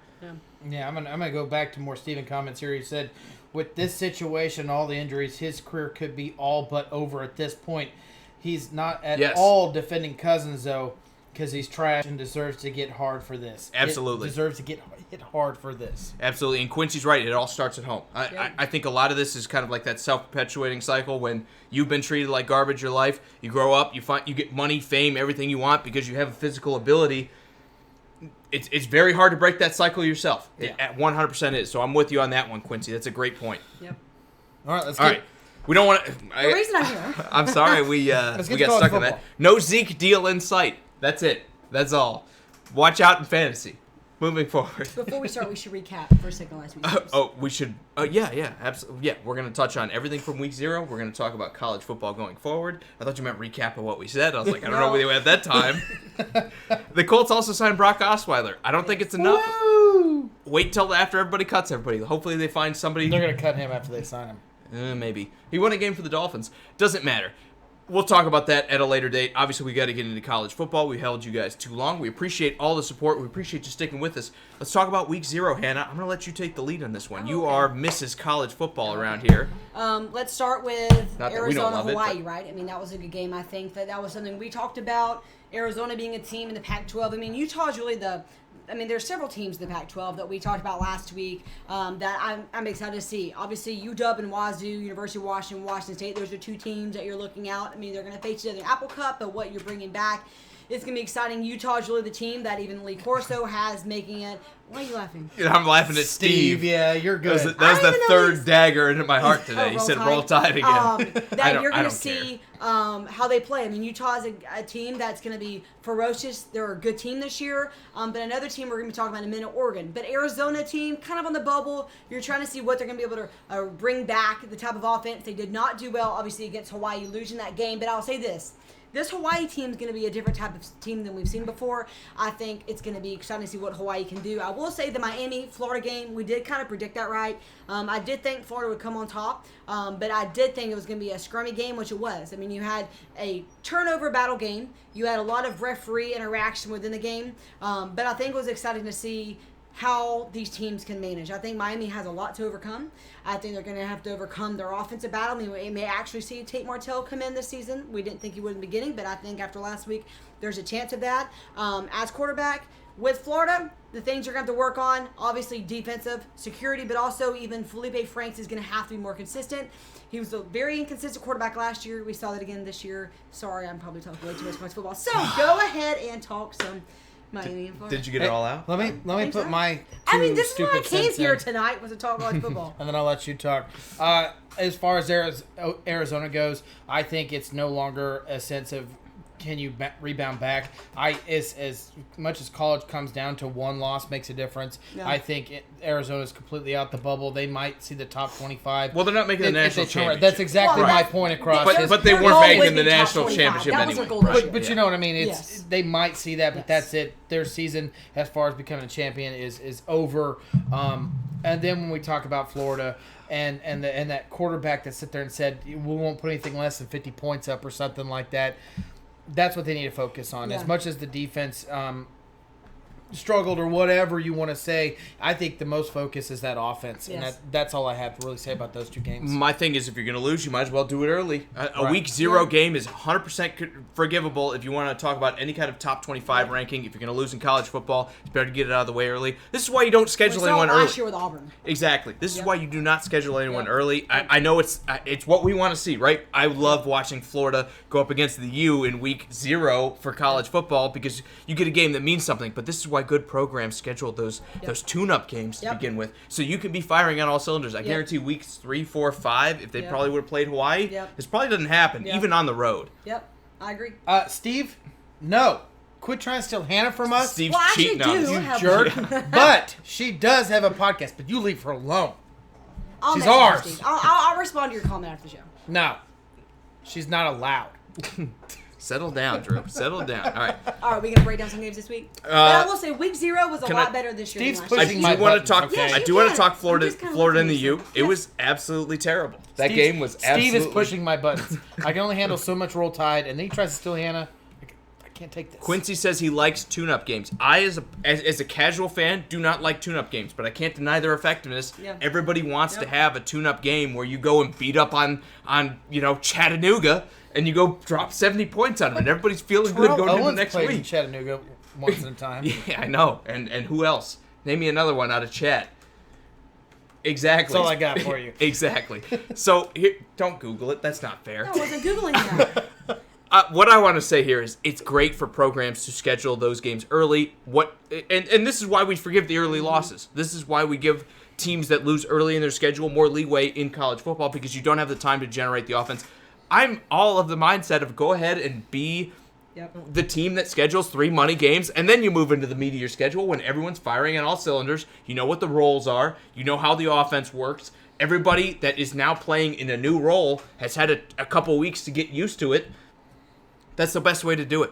Yeah, I'm gonna go back to more Steven comments here. He said, with this situation, all the injuries, his career could be all but over at this point. He's not at all defending Cousins, though, because he's trash and deserves to get hard for this.
Absolutely.
Deserves to get hit hard for this.
Absolutely. And Quincy's right. It all starts at home. I think a lot of this is kind of like that self-perpetuating cycle when you've been treated like garbage your life. You grow up, you get money, fame, everything you want because you have a physical ability. It's very hard to break that cycle yourself.
Yeah.
It 100% is. So I'm with you on that one, Quincy. That's a great point.
Yep.
All right, let's
All right. We don't want to.
The reason I'm here.
I'm sorry, we got stuck on that. No Zeke deal in sight. That's it. That's all. Watch out in fantasy. Moving forward.
Before we start, we should recap for a second last week.
We should. Yeah, absolutely. Yeah, we're going to touch on everything from week 0. We're going to talk about college football going forward. I thought you meant recap of what we said. I was like, I don't know whether we had that time. The Colts also signed Brock Osweiler. I don't think it's enough.
Woo!
Wait till after everybody cuts everybody. Hopefully they find somebody.
They're going to cut him after they sign him.
Maybe. He won a game for the Dolphins. Doesn't matter. We'll talk about that at a later date. Obviously, we got to get into college football. We held you guys too long. We appreciate all the support. We appreciate you sticking with us. Let's talk about week 0, Hannah. I'm going to let you take the lead on this one. You are Mrs. College Football around here.
Let's start with Arizona, Hawaii,
it,
right? I mean, that was a good game. I think that was something we talked about. Arizona being a team in the Pac-12. I mean, Utah's really there's several teams in the Pac-12 that we talked about last week that I'm excited to see. Obviously, UW and Wazoo, University of Washington, Washington State, those are 2 teams that you're looking out. I mean, they're going to face each other in the Apple Cup, but what you're bringing back, it's going to be exciting. Utah's really the team that even Lee Corso has making it. Why are you laughing?
I'm laughing at Steve.
Yeah, you're good.
That was the third dagger into my heart today. He said roll tide again.
That you're going to see how they play. I mean, Utah's a team that's going to be ferocious. They're a good team this year. But another team we're going to be talking about in a minute, Oregon. But Arizona team, kind of on the bubble. You're trying to see what they're going to be able to bring back, the type of offense. They did not do well, obviously, against Hawaii, losing that game. But I'll say this. This Hawaii team is going to be a different type of team than we've seen before. I think it's going to be exciting to see what Hawaii can do. I will say the Miami-Florida game, we did kind of predict that right. I did think Florida would come on top, but I did think it was going to be a scrummy game, which it was. I mean, you had a turnover battle game. You had a lot of referee interaction within the game, but I think it was exciting to see how these teams can manage. I think Miami has a lot to overcome. I think they're going to have to overcome their offensive battle. I mean, we may actually see Tate Martell come in this season. We didn't think he would in the beginning, but I think after last week, there's a chance of that. As quarterback, with Florida, the things you're going to have to work on, obviously defensive, security, but also even Felipe Franks is going to have to be more consistent. He was a very inconsistent quarterback last year. We saw that again this year. Sorry, I'm probably talking way too much about football. So go ahead and talk some Miami and Florida.
Did you get it all out?
Let me put my
this is why I came here
in.
tonight, was to talk college football.
And then I'll let you talk. As far as Arizona goes, I think it's no longer a sense of can you rebound back? As much as college comes down to one loss makes a difference. Yeah. I think Arizona's completely out the bubble. They might see the top 25.
Well, they're not making the national championship.
That's exactly my point across.
But they weren't making the national championship anyway.
But you know what I mean. They might see that, but that's it. Their season, as far as becoming a champion, is over. And then when we talk about Florida. And that quarterback that sit there and said we won't put anything less than 50 points up or something like that. That's what they need to focus on. Yeah. As much as the defense struggled or whatever you want to say, I think the most focus is that offense. Yes. And that's all I have to really say about those two games.
My thing is, if you're going to lose, you might as well do it early. A week 0 game is 100% forgivable if you want to talk about any kind of top 25 ranking. If you're going to lose in college football, it's better to get it out of the way early. This is why you don't schedule anyone early.
Last year with Auburn.
Exactly. This is why you do not schedule anyone early. I know it's what we want to see, right? I love watching Florida go up against the U in week 0 for college football because you get a game that means something. But this is why good programs schedule those tune-up games to begin with, so you can be firing on all cylinders. I guarantee weeks 3, 4, 5, if they probably would have played Hawaii, this probably doesn't happen, even on the road.
Yep, I agree.
Steve, no. Quit trying to steal Hannah from us.
Steve's cheating on us.
You jerk. But she does have a podcast, but you leave her alone. She's ours.
I'll respond to your comment after the show.
No. She's not allowed.
Settle down, Drew. Settle down. All right.
All right, we going to break down some games this week? But I will say week 0 was a lot better this year.
Steve's pushing my buttons.
I do want to talk Florida and the U. It was absolutely terrible. That game was absolutely...
Steve is pushing my buttons. I can only handle so much Roll Tide, and then he tries to steal Hannah. I can't take this.
Quincy says he likes tune-up games. I, as a casual fan, do not like tune-up games, but I can't deny their effectiveness. Yep. Everybody wants to have a tune-up game where you go and beat up on Chattanooga, and you go drop 70 points on them, and everybody's feeling good going into the next week.
In Chattanooga once at a time.
Yeah, I know. And who else? Name me another one out of Chat. Exactly.
That's all I got for you.
Exactly. So, don't Google it. That's not fair.
No, I wasn't Googling that.
What I want to say here is it's great for programs to schedule those games early. And this is why we forgive the early losses. This is why we give teams that lose early in their schedule more leeway in college football, because you don't have the time to generate the offense. I'm all of the mindset of go ahead and be the team that schedules 3 money games, and then you move into the meat of your schedule when everyone's firing on all cylinders. You know what the roles are. You know how the offense works. Everybody that is now playing in a new role has had a couple weeks to get used to it. That's the best way to do it.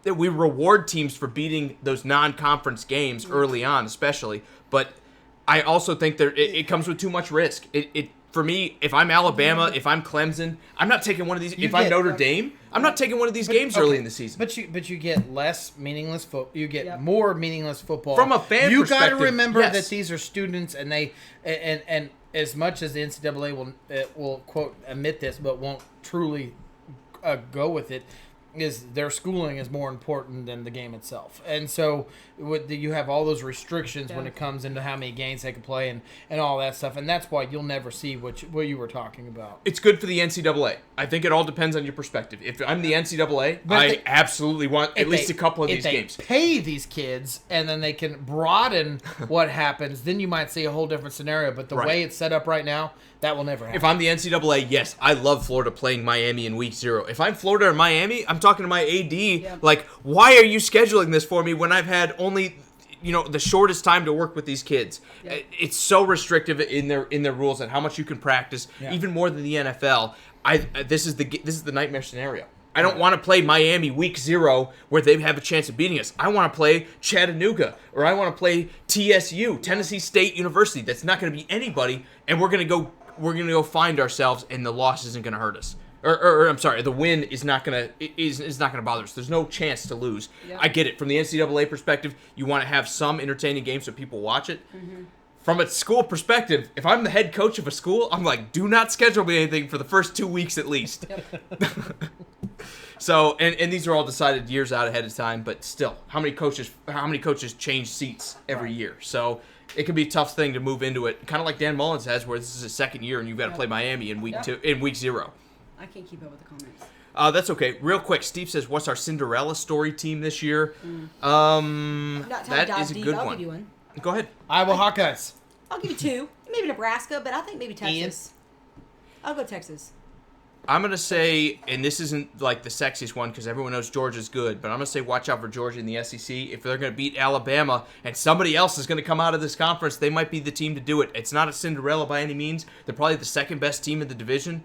We reward teams for beating those non-conference games early on, especially. But I also think it comes with too much risk. For me, if I'm Alabama, if I'm Clemson, I'm not taking one of these. If I'm Notre Dame, I'm not taking one of these games early in the season.
But you get less meaningless football. You get more meaningless football
from a fan
perspective. You
got
to remember that these are students, and they and as much as the NCAA will quote admit this, but won't truly go with it, is their schooling is more important than the game itself. And so you have all those restrictions when it comes into how many games they can play and all that stuff. And that's why you'll never see what you were talking about.
It's good for the NCAA. I think it all depends on your perspective. If I'm the NCAA, I absolutely want at least a couple of these games.
If they pay these kids and then they can broaden what happens, then you might see a whole different scenario. But the way it's set up right now, that will never happen.
If I'm the NCAA, yes, I love Florida playing Miami in week 0. If I'm Florida or Miami, I'm talking to my AD, like, why are you scheduling this for me when I've had only, the shortest time to work with these kids? It's so restrictive in their rules and how much you can practice, even more than the NFL. This is the nightmare scenario. I don't want to play Miami week 0 where they have a chance of beating us. I want to play Chattanooga, or I want to play TSU, Tennessee State University. That's not going to be anybody, and we're going to go find ourselves, and the loss isn't going to hurt us. Or I'm sorry, the win is not gonna bother us. There's no chance to lose. Yep. I get it. From the NCAA perspective, you want to have some entertaining games so people watch it. Mm-hmm. From a school perspective, if I'm the head coach of a school, I'm like, do not schedule me anything for the first 2 weeks at least. Yep. So, and these are all decided years out ahead of time, but still, how many coaches change seats every year? So it can be a tough thing to move into it, kind of like Dan Mullins has, where this is his second year and you've got to play Miami in week 0.
I can't keep up with the comments.
That's okay. Real quick, Steve says, "What's our Cinderella story team this year?" That is a good one.
I'll give you one.
Go ahead.
Iowa Hawkeyes.
I'll give you 2. Maybe Nebraska, but I think maybe Texas. I'll go Texas.
I'm going to say, and this isn't like the sexiest one because everyone knows Georgia's good, but I'm going to say watch out for Georgia in the SEC. If they're going to beat Alabama and somebody else is going to come out of this conference, they might be the team to do it. It's not a Cinderella by any means. They're probably the second best team in the division.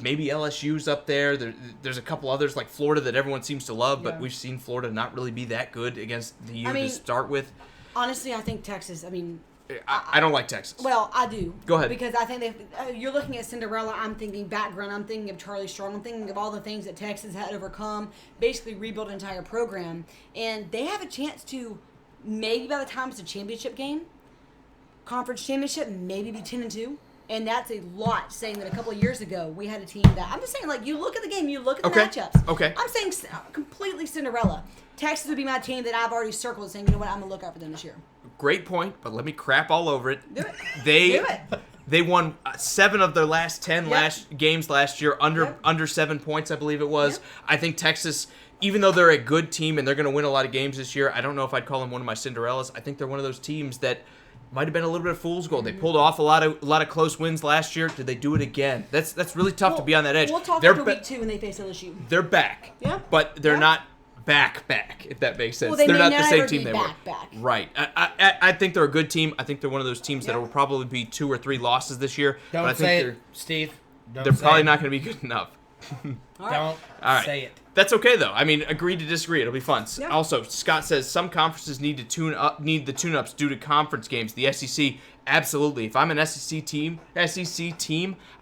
Maybe LSU's up there. There's a couple others like Florida that everyone seems to love, but we've seen Florida not really be that good against the U to start with.
Honestly, I think Texas,
I don't like Texas.
Well, I do.
Go ahead.
Because I think you're looking at Cinderella. I'm thinking background. I'm thinking of Charlie Strong. I'm thinking of all the things that Texas had overcome, basically rebuild an entire program. And they have a chance to, maybe by the time it's a championship game, conference championship, maybe be 10-2. And that's a lot, saying that a couple of years ago we had a team that, I'm just saying, like, you look at the game, you look at the matchups.
Okay.
I'm saying completely Cinderella. Texas would be my team that I've already circled, saying, you know what, I'm going to look out for them this year.
Great point, but let me crap all over it.
Do it.
They won 7 of their last 10 games last year, under 7 points, I believe it was.
Yep.
I think Texas, even though they're a good team and they're going to win a lot of games this year, I don't know if I'd call them one of my Cinderellas. I think they're one of those teams that might have been a little bit of fool's gold. They pulled off a lot of close wins last year. Did they do it again? That's really tough to be on that edge.
We'll talk after week 2 when they face LSU.
They're back.
Yeah.
But they're not back, if that makes sense.
Well,
they're not the same
never
team
be
they
back.
were. Right. I think they're a good team. I think they're one of those teams that will probably be 2 or 3 losses this year.
Don't
but I
say
think
it, Steve.
They're probably not going to be good enough.
Don't say it.
That's okay though. I mean, agree to disagree. It'll be fun.
Yeah.
Also, Scott says some conferences need the tune-ups due to conference games. The SEC, absolutely. If I'm an SEC team,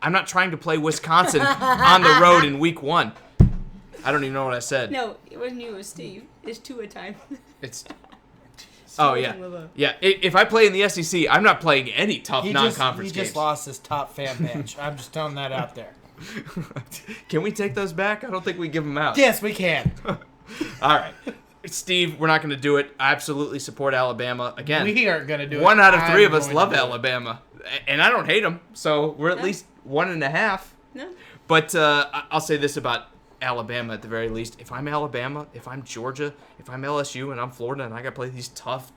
I'm not trying to play Wisconsin on the road in week 1. I don't even know what I said.
No, it wasn't you. It was Steve. It's 2 a time.
It's. Oh yeah, yeah. If I play in the SEC, I'm not playing any tough non-conference games.
He just lost his top fan badge. I'm just throwing that out there.
Can we take those back? I don't think we give them out.
Yes, we can.
All right. Steve, we're not going to do it. I absolutely support Alabama. Again,
We aren't going to do it.
1 out of 3 of us
going
love
to do it.
Alabama. And I don't hate them, so we're at least 1.5.
No.
But I'll say this about Alabama at the very least. If I'm Alabama, if I'm Georgia, if I'm LSU, and I'm Florida, and I got to play these tough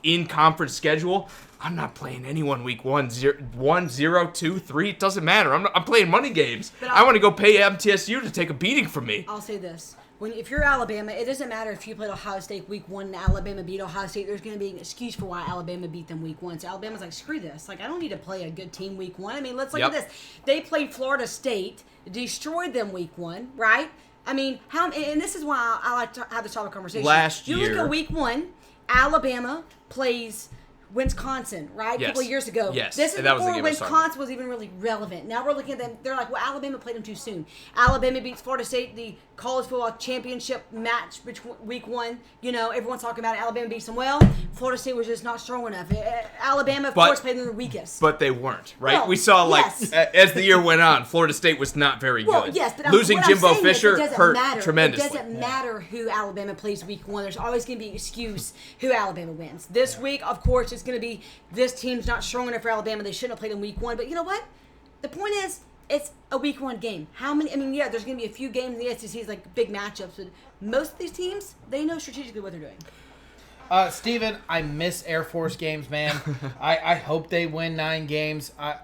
in-conference schedule, I'm not playing anyone week 1, 0, 2, 3. It doesn't matter. I'm playing money games. I want to go pay MTSU to take a beating from me.
I'll say this. If you're Alabama, it doesn't matter if you played Ohio State week 1 and Alabama beat Ohio State. There's going to be an excuse for why Alabama beat them week 1. So Alabama's like, screw this. Like, I don't need to play a good team week 1. I mean, let's look at this. They played Florida State, destroyed them week 1, right? I mean, and this is why I like to have this type of conversation.
Last year.
You look at week 1, Alabama plays Wisconsin, right? A couple of years ago.
Yes.
This is
that was the
before
game
Wisconsin was even really relevant. Now we're looking at them. They're like, well, Alabama played them too soon. Alabama beats Florida State, the college football championship match between week 1. You know, everyone's talking about it. Alabama beats them well. Florida State was just not strong enough. Alabama, of course, played them the weakest.
But they weren't, right?
Well,
we saw,
yes.
as the year went on, Florida State was not very good.
Yes, but
losing Jimbo Fisher hurt
matter.
tremendously.
It doesn't matter who Alabama plays week 1. There's always going to be an excuse who Alabama wins. This week, of course, it's going to be this team's not strong enough for Alabama. They shouldn't have played in week 1. But you know what? The point is, it's a week 1 game. How many? I mean, yeah, there's going to be a few games in the SEC, like big matchups. But most of these teams, they know strategically what they're doing.
Steven, I miss Air Force games, man. I hope they win 9 games. I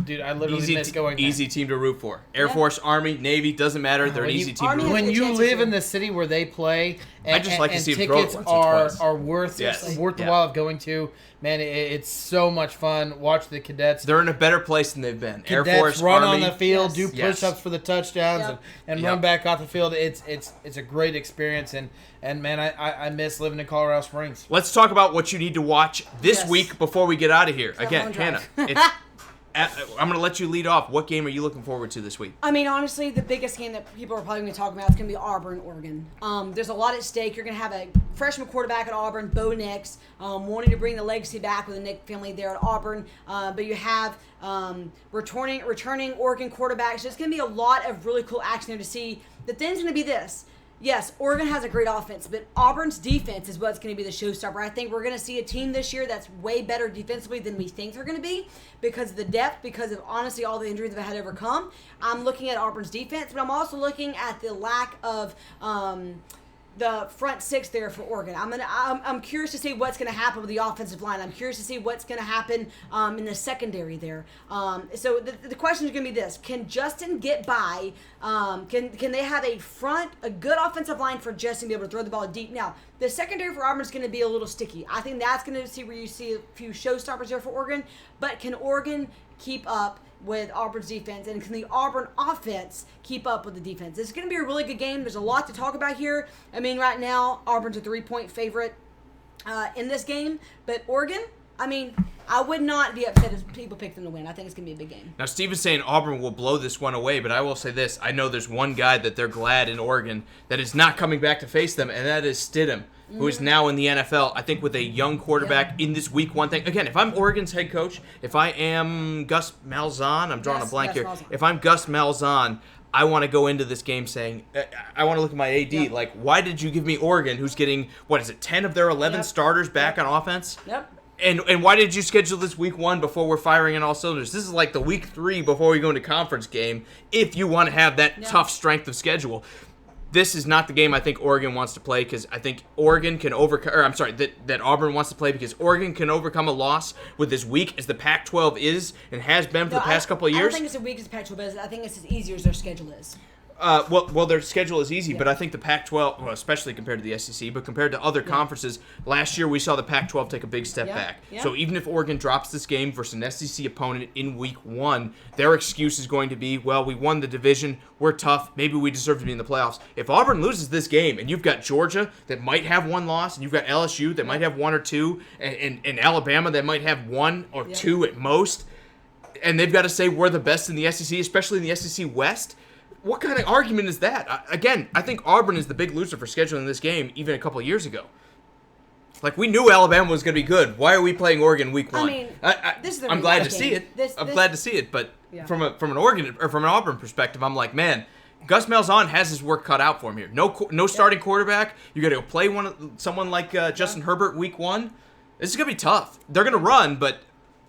literally miss going there.
Easy team to root for. Air Force, Army, Navy, doesn't matter. They're an easy team to root for.
When you live in the city where they play, and,
I just like to see them throw it
tickets
once or twice.
are worth the while of going to. Man, it's so much fun. Watch the cadets.
They're in a better place than they've been. Air
Cadets
Force,
run
Army,
on the field, do
Yes.
push-ups for the touchdowns, and run back off the field. It's a great experience, and man, I miss living in Colorado Springs.
Let's talk about what you need to watch this week before we get out of here. Again, Hannah, I'm going to let you lead off. What game are you looking forward to this week?
I mean, honestly, the biggest game that people are probably going to talk about is going to be Auburn, Oregon. There's a lot at stake. You're going to have a freshman quarterback at Auburn, Bo Nix, wanting to bring the legacy back with the Nick family there at Auburn. But you have returning Oregon quarterbacks. There's going to be a lot of really cool action there to see. The thing's going to be this. Yes, Oregon has a great offense, but Auburn's defense is what's going to be the showstopper. I think we're going to see a team this year that's way better defensively than we think they're going to be because of the depth, because of, honestly, all the injuries they've had to overcome. I'm looking at Auburn's defense, but I'm also looking at the lack of the front six there for Oregon. I'm curious to see what's gonna happen with the offensive line. I'm curious to see what's gonna happen in the secondary there. So the question is gonna be this: can Justin get by? Can they have a good offensive line for Justin to be able to throw the ball deep? Now the secondary for Auburn is gonna be a little sticky. I think that's gonna see where you see a few showstoppers there for Oregon. But can Oregon keep up with Auburn's defense, and can the Auburn offense keep up with the defense? It's going to be a really good game. There's a lot to talk about here. I mean, right now, Auburn's a 3-point favorite in this game, but Oregon, I mean, I would not be upset if people pick them to win. I think it's going to be a big game.
Now, Steven's saying Auburn will blow this one away, but I will say this. I know there's one guy that they're glad in Oregon that is not coming back to face them, and that is Stidham, who is now in the NFL, I think with a young quarterback in this week one thing. Again, if I'm Oregon's head coach, if I am Gus Malzahn, I'm drawing a blank here.
Malzahn.
If I'm Gus Malzahn, I want to go into this game saying, I want to look at my AD, like, why did you give me Oregon, who's getting, 10 of their 11 starters back on offense?
Yep.
And why did you schedule this week one before we're firing on all cylinders? This is like the week 3 before we go into conference game if you want to have that tough strength of schedule. This is not the game I think Oregon wants to play because I think Oregon can that Auburn wants to play because Oregon can overcome a loss with as weak as the Pac-12 is and has been for the past couple of years.
I don't think it's as weak as the Pac-12 is. I think it's as easy as their schedule is.
Well, their schedule is easy, but I think the Pac-12, well, especially compared to the SEC, but compared to other conferences, last year we saw the Pac-12 take a big step back.
Yeah.
So even if Oregon drops this game versus an SEC opponent in week 1, their excuse is going to be, well, we won the division, we're tough, maybe we deserve to be in the playoffs. If Auburn loses this game, and you've got Georgia that might have 1 loss, and you've got LSU that might have 1 or 2, and Alabama that might have 1 or 2 at most, and they've got to say we're the best in the SEC, especially in the SEC West, what kind of argument is that? Again, I think Auburn is the big loser for scheduling this game even a couple of years ago. Like, we knew Alabama was going to be good. Why are we playing Oregon week 1?
I mean, this is the
I'm glad to
game.
see it. I'm glad to see it, but from an Oregon or from an Auburn perspective, I'm like, man, Gus Malzahn has his work cut out for him here. No starting quarterback. You got to go play someone like Justin Herbert week 1. This is going to be tough. They're going to run, but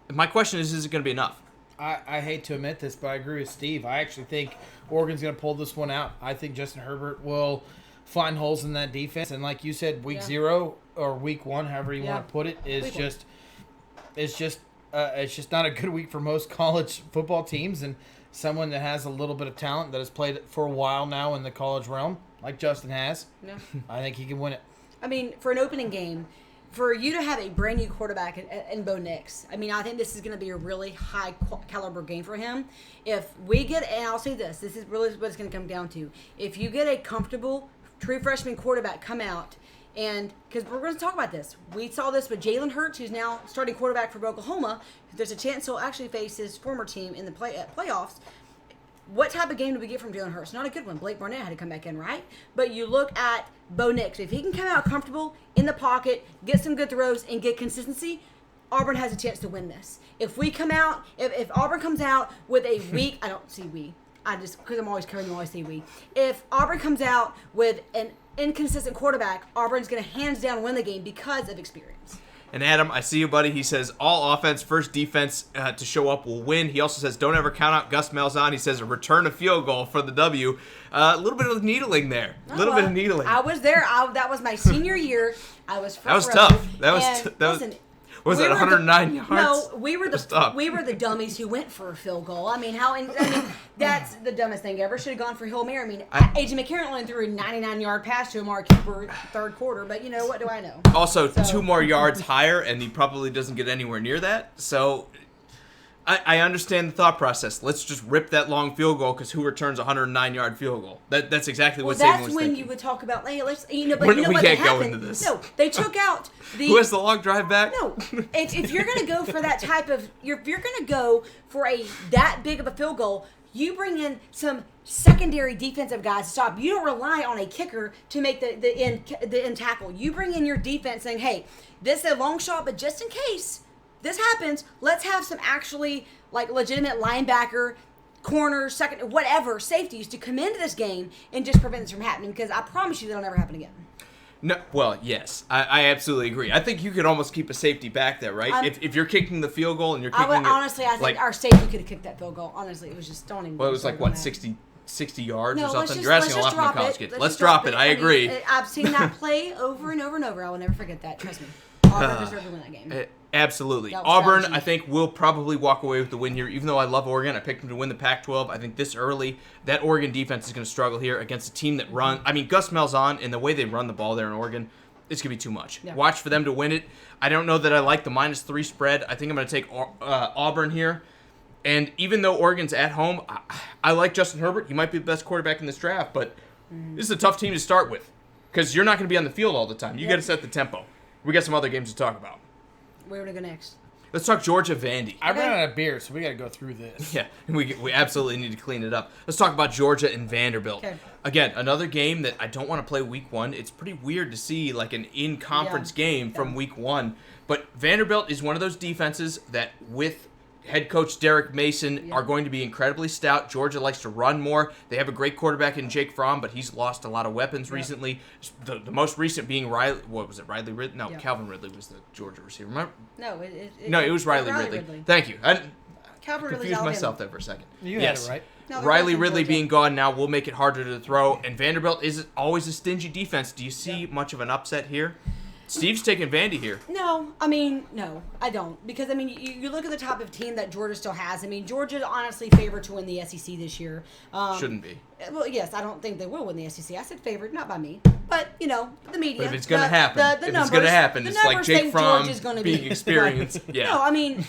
my question is it going to be enough?
I hate to admit this, but I agree with Steve. I actually think Oregon's going to pull this one out. I think Justin Herbert will find holes in that defense. And like you said, week 0 or week 1, however you want to put it, is it's just not a good week for most college football teams. And someone that has a little bit of talent that has played for a while now in the college realm, like Justin has, I think he can win it.
I mean, for an opening game, for you to have a brand new quarterback in Bo Nix, I mean, I think this is going to be a really high caliber game for him. If we get, and I'll say this is really what it's going to come down to. If you get a comfortable true freshman quarterback come out, and because we're going to talk about this, we saw this with Jalen Hurts, who's now starting quarterback for Oklahoma. There's a chance he'll actually face his former team in the playoffs. What type of game do we get from Jalen Hurts? Not a good one. Blake Barnett had to come back in, right? But you look at Bo Nix. If he can come out comfortable in the pocket, get some good throws, and get consistency, Auburn has a chance to win this. If we come out, if Auburn comes out with a weak, I don't see we. I just, because I'm always covering, I always say we. If Auburn comes out with an inconsistent quarterback, Auburn's going to hands down win the game because of experience.
And Adam, I see you, buddy. He says all offense, first defense to show up will win. He also says don't ever count out Gus Malzahn. He says a return a field goal for the W. A little bit of needling there. A little bit of needling.
I was there. That was my senior year. I was front
row. That was tough.
Listen,
was it 109 yards?
No, we were the dummies who went for a field goal. I mean, that's the dumbest thing ever. Should have gone for Hail Mary. I mean, A.J. McCarron only threw a 99-yard pass to Amari Cooper third quarter, but what do I know?
Also, 2 more yards higher, and he probably doesn't get anywhere near that. So I understand the thought process. Let's just rip that long field goal because who returns a 109-yard field goal? That's exactly what Saban was thinking.
That's when you would talk about, hey, let's,
we can't go into this.
No, they took out the...
Who has the long drive back?
No, if you're going to go for that type of... If you're going to go for that big of a field goal, you bring in some secondary defensive guys to stop. You don't rely on a kicker to make the end tackle. You bring in your defense saying, hey, this is a long shot, but just in case this happens, let's have some actually legitimate linebacker, corners, second, whatever, safeties to come into this game and just prevent this from happening, because I promise you that'll never happen again.
No, well, yes, I absolutely agree. I think you could almost keep a safety back there, right? If you're kicking the field goal and you're kicking
I think our safety could have kicked that field goal. Honestly, it was just don't even.
Well, it was 60 60 yards
No,
or
let's
something.
just-
You're asking a
let's
lot
just
from a
drop
college
it.
kid.
Let's
Let's
just
drop it. I
mean,
agree.
I've seen that play over and over and over. I will never forget that. Trust me. Auburn deserved to win that game.
Absolutely.
That was
Auburn,
strategy.
I think, will probably walk away with the win here. Even though I love Oregon, I picked them to win the Pac-12. I think this early, that Oregon defense is going to struggle here against a team that run. I mean, Gus Malzahn and the way they run the ball there in Oregon, it's going to be too much.
Yeah.
Watch for them to win it. I don't know that I like the -3 spread. I think I'm going to take Auburn here. And even though Oregon's at home, I like Justin Herbert. He might be the best quarterback in this draft, but this is a tough team to start with because you're not going to be on the field all the time. You got to set the tempo. We got some other games to talk about.
Where would I go next?
Let's talk Georgia-Vandy.
I ran out of beer, so we got to go through this.
Yeah, we absolutely need to clean it up. Let's talk about Georgia and Vanderbilt.
Okay.
Again, another game that I don't want to play week one. It's pretty weird to see like an in-conference game from week one. But Vanderbilt is one of those defenses that with head coach Derek Mason are going to be incredibly stout. Georgia likes to run more. They have a great quarterback in Jake Fromm, but he's lost a lot of weapons recently. The most recent being Riley. What was it? Riley Ridley? No, Calvin Ridley was the Georgia receiver. Remember?
No,
It was Riley Ridley. Thank you. I
Calvin Ridley's
confused
Alabama.
myself there for a second.
You
Yes.
had it right.
No, they're
Riley
both from
Ridley
Georgia.
being gone now will make it harder to throw, and Vanderbilt is always a stingy defense. Do you see much of an upset here? Steve's taking Vandy here.
No, no, I don't. Because, you look at the top 15 that Georgia still has. Georgia's honestly favored to win the SEC this year.
Shouldn't be.
Well, yes, I don't think they will win the SEC. I said favored, not by me. But, the media.
But if it's going to happen,
the numbers,
it's like Jake Fromm
Georgia's gonna
being
be
experienced. Yeah.
No,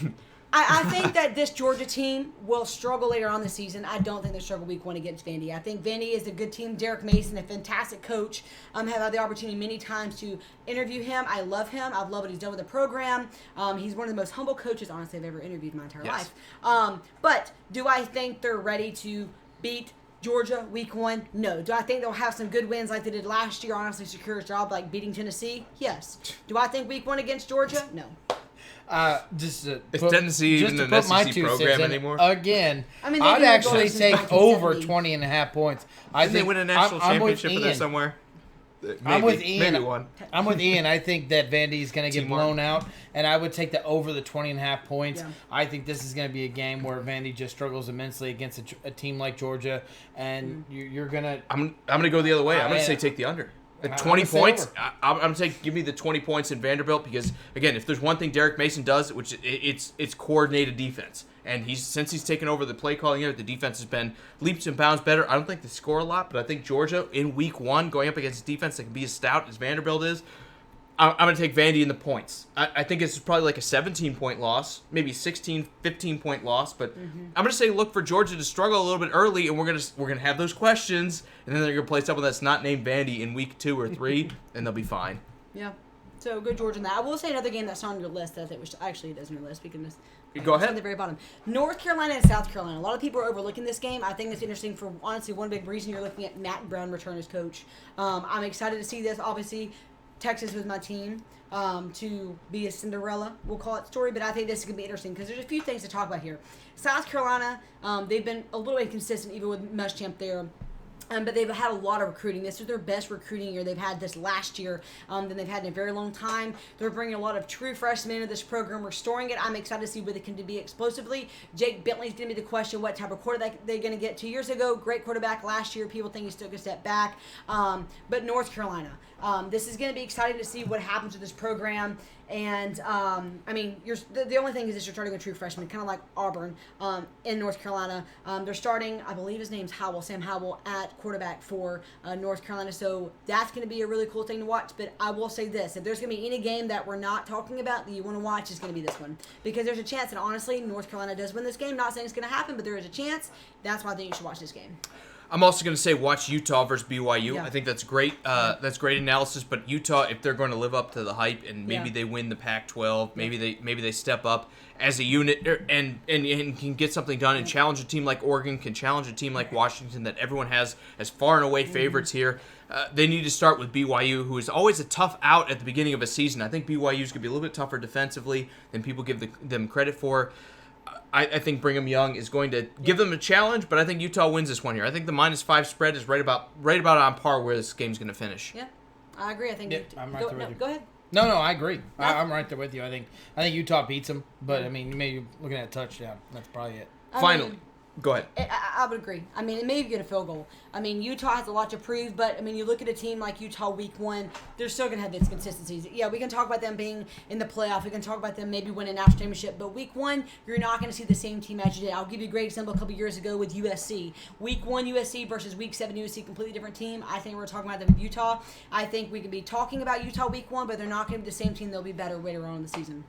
I think that this Georgia team will struggle later on the season. I don't think they'll struggle week one against Vandy. I think Vandy is a good team. Derek Mason, a fantastic coach. Have had the opportunity many times to interview him. I love him. I love what he's done with the program. He's one of the most humble coaches, honestly, I've ever interviewed in my entire life. But do I think they're ready to beat Georgia week one? No. Do I think they'll have some good wins like they did last year, honestly secure a job like beating Tennessee? Yes. Do I think week one against Georgia? No.
Just to
Is
put,
Tennessee
just
even
to
an
put my
SEC
2
program
cents in,
anymore?
Again,
They
I'd
do
actually
go since
take over
1970.
20.5 points.
Didn't they win a national championship in there somewhere? Maybe,
I'm with Ian.
Maybe one.
I'm with Ian. I think that Vandy's going to get
Teamwork.
blown out, and I would take the over the 20.5 points.
Yeah.
I think this is going to be a game where Vandy just struggles immensely against a team like Georgia, and you're going to.
I'm gonna go the other way. I'm gonna
Yeah.
say take the under. At
I'm
20
gonna say
points.
over.
I'm gonna say give me the 20 points in Vanderbilt because again, if there's one thing Derek Mason does, which it's coordinated defense, and since he's taken over the play calling here, the defense has been leaps and bounds better. I don't think they score a lot, but I think Georgia in week one going up against a defense that can be as stout as Vanderbilt is. I'm going to take Vandy in the points. I think it's probably like a 17-point loss, maybe 16, 15-point loss. But I'm going to say look for Georgia to struggle a little bit early, and we're going to have those questions, and then they're going to play someone that's not named Vandy in week 2 or 3, and they'll be fine.
Yeah. So go Georgia in that. I will say another game that's on your list that I think actually it is on your list because
Go
it's
ahead.
on the very bottom. North Carolina and South Carolina. A lot of people are overlooking this game. I think it's interesting for honestly one big reason you're looking at Matt Brown return as coach. I'm excited to see this. Obviously, Texas was my team to be a Cinderella, we'll call it, story, but I think this is going to be interesting because there's a few things to talk about here. South Carolina, they've been a little inconsistent even with Muschamp there. But they've had a lot of recruiting. This is their best recruiting year they've had this last year than they've had in a very long time. They're bringing a lot of true freshmen into this program, restoring it. I'm excited to see what they can be explosively. Jake Bentley's going to be the question, what type of quarterback they're going to get. 2 years ago, great quarterback. Last year, people think he took a step back. But North Carolina, this is going to be exciting to see what happens with this program. And, the only thing is you're starting a true freshman, kind of like Auburn in North Carolina. They're starting, I believe his name's Sam Howell, at quarterback for North Carolina. So that's going to be a really cool thing to watch. But I will say this, if there's going to be any game that we're not talking about that you want to watch, it's going to be this one. Because there's a chance that, honestly, North Carolina does win this game. Not saying it's going to happen, but there is a chance. That's why I think you should watch this game.
I'm also going to say watch Utah versus BYU.
Yeah.
I think that's great. That's great analysis. But Utah, if they're going to live up to the hype and maybe they win the Pac-12, maybe they step up as a unit and can get something done and challenge a team like Oregon, can challenge a team like Washington that everyone has as far and away favorites here. They need to start with BYU, who is always a tough out at the beginning of a season. I think BYU is going to be a little bit tougher defensively than people give them credit for. I think Brigham Young is going to give them a challenge, but I think Utah wins this one here. I think the -5 spread is right about on par where this game's going to finish.
Yeah, I agree. I think
I'm right there with you.
Go ahead.
No, I agree. I'm right there with you. I think Utah beats them, but you may be looking at a touchdown. That's probably it.
Finally, Go ahead.
I would agree. I mean, it may get a field goal. I mean, Utah has a lot to prove, but I mean, you look at a team like Utah week 1, they're still going to have its consistencies. Yeah, we can talk about them being in the playoff. We can talk about them maybe winning a national championship, but week 1, you're not going to see the same team as you did. I'll give you a great example a couple years ago with USC. Week 1 USC versus week 7 USC, completely different team. I think we're talking about them with Utah. I think we could be talking about Utah week 1, but they're not going to be the same team. They'll be better later on in the season.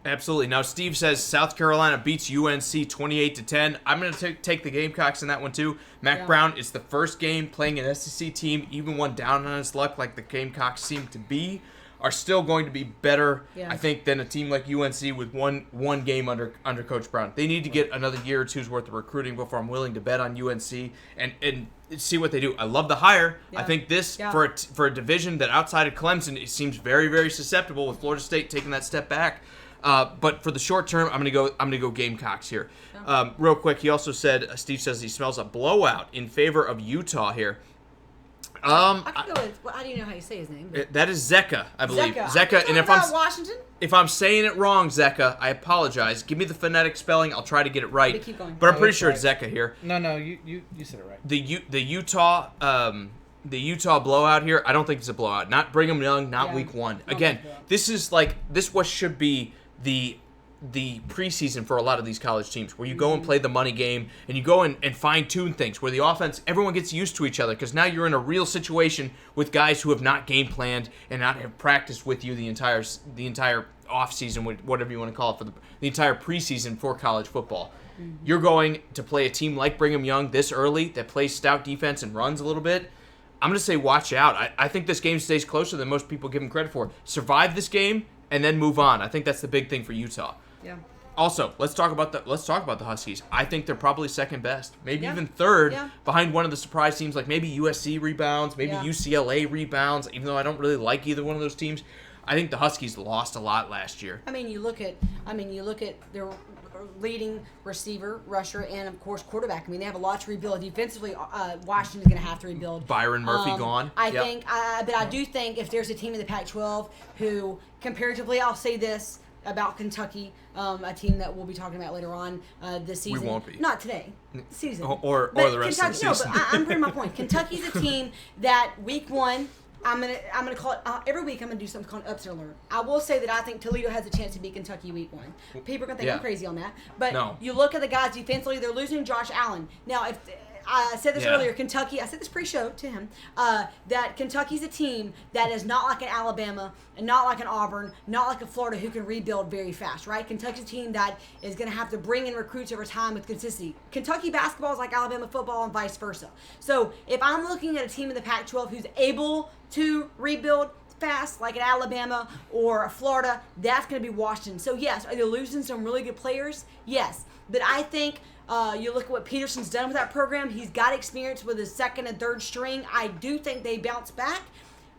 Absolutely. Now, Steve says South Carolina beats UNC 28-10. I'm going to take the Gamecocks in that one, too. Mac Brown is the first game playing an SEC team, even one down on his luck like the Gamecocks seem to be, are still going to be better, I think, than a team like UNC with one game under Coach Brown. They need to get another year or two's worth of recruiting before I'm willing to bet on UNC and see what they do. I love the hire. I think this, for a division that outside of Clemson, it seems very, very susceptible with Florida State taking that step back. But for the short term, I'm gonna go Gamecocks here. Real quick, he also said Steve says he smells a blowout in favor of Utah here.
I could go with. Well, I don't know how you say his name.
That is Zeka, I believe.
Zeka.
And if I'm saying it wrong, Zeka, I apologize. Give me the phonetic spelling. I'll try to get it right.
Keep going.
But I'm pretty sure it's Zeka here.
No, you said it right.
The Utah blowout here, I don't think it's a blowout. Not Brigham Young, not week 1. Again, this what should be the preseason for a lot of these college teams, where you go and play the money game and you go and fine-tune things, where the offense, everyone gets used to each other, because now you're in a real situation with guys who have not game planned and not have practiced with you the entire offseason, whatever you want to call it, for the entire preseason for college football. You're going to play a team like Brigham Young this early that plays stout defense and runs a little bit. I'm going to say watch out. I think this game stays closer than most people give him credit for. Survive this game and then move on. I think that's the big thing for Utah.
Yeah.
Also, let's talk about the Huskies. I think they're probably second best, maybe even third, behind one of the surprise teams like maybe USC rebounds, maybe UCLA rebounds. Even though I don't really like either one of those teams, I think the Huskies lost a lot last year.
I mean, you look at their leading receiver, rusher, and of course quarterback. I mean, they have a lot to rebuild defensively. Washington's going to have to rebuild.
Byron Murphy gone.
I think, but I do think if there's a team in the Pac-12 who, comparatively, I'll say this about Kentucky, a team that we'll be talking about later on this season.
We won't be.
Not today. Season.
Or the rest
Kentucky,
of the season.
No, but I'm putting my point. Kentucky's a team that week 1, I'm gonna call it every week. I'm gonna do something called upset alert. I will say that I think Toledo has a chance to beat Kentucky week 1. People are gonna think I'm crazy on that, but you look at the guys defensively. They're losing Josh Allen now. If I said this earlier, Kentucky. I said this pre-show to him that Kentucky's a team that is not like an Alabama and not like an Auburn, not like a Florida who can rebuild very fast. Right? Kentucky's a team that is going to have to bring in recruits over time with consistency. Kentucky basketball is like Alabama football and vice versa. So if I'm looking at a team in the Pac-12 who's able to rebuild fast, like an Alabama or a Florida, that's going to be Washington. So yes, are they losing some really good players? Yes, but I think. You look at what Peterson's done with that program. He's got experience with his second and third string. I do think they bounce back.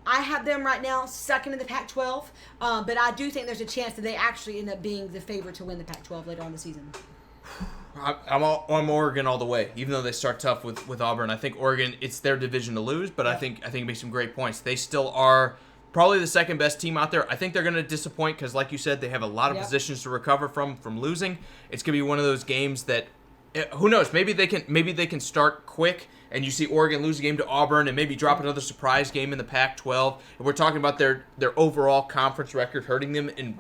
I have them right now second in the Pac-12, but I do think there's a chance that they actually end up being the favorite to win the Pac-12 later on in the season.
I'm Oregon all the way, even though they start tough with Auburn. I think Oregon, it's their division to lose, but I think it makes some great points. They still are probably the second best team out there. I think they're going to disappoint because, like you said, they have a lot of positions to recover from losing. It's going to be one of those games that. Who knows? Maybe they can start quick, and you see Oregon lose a game to Auburn, and maybe drop another surprise game in the Pac-12. And we're talking about their overall conference record hurting them. And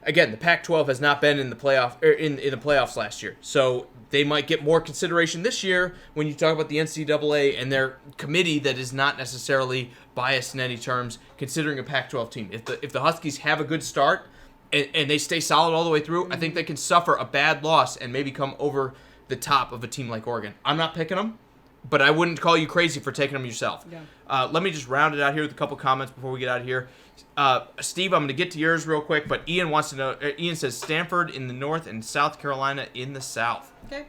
again, the Pac-12 has not been in the playoff in the playoffs last year, so they might get more consideration this year when you talk about the NCAA and their committee that is not necessarily biased in any terms, considering a Pac-12 team. If the Huskies have a good start and they stay solid all the way through, I think they can suffer a bad loss and maybe come over the top of a team like Oregon. I'm not picking them, but I wouldn't call you crazy for taking them yourself. Yeah. Let me just round it out here with a couple comments before we get out of here. Steve, I'm going to get to yours real quick, but Ian wants to know. Ian says Stanford in the north and South Carolina in the south.
Okay.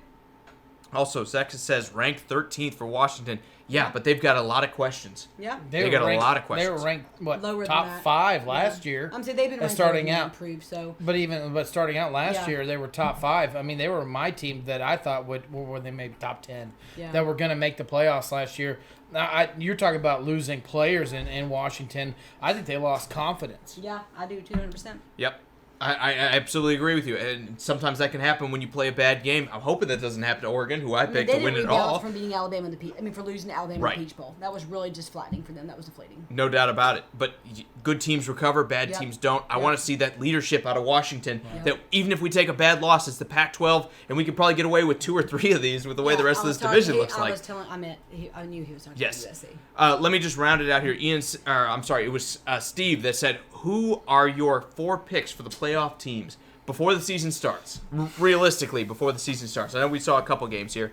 Also, Zexa says ranked 13th for Washington. Yeah, but they've got a lot of questions.
Yeah.
They got a lot of questions.
They were ranked
lower
top
than that.
5 last year.
I'm saying they've been ranked
starting out
improved, so.
But starting out last year, they were top 5. I mean, they were my team that I thought were they maybe top 10 that were going to make the playoffs last year. Now, you're talking about losing players in Washington. I think they lost confidence.
Yeah, I do 200%.
Yep. I absolutely agree with you, and sometimes that can happen when you play a bad game. I'm hoping that doesn't happen to Oregon, who I picked to win it all.
From beating Alabama for losing to Alabama in the Peach Bowl. That was really just flattening for them. That was deflating.
No doubt about it. But good teams recover, bad teams don't. I want to see that leadership out of Washington. That even if we take a bad loss, it's the Pac-12, and we could probably get away with 2 or 3 of these with the way the rest of this division looks like.
I knew he was talking about USC.
Let me just round it out here. It was Steve that said, who are your 4 picks for the playoff teams before the season starts? Realistically, before the season starts. I know we saw a couple games here.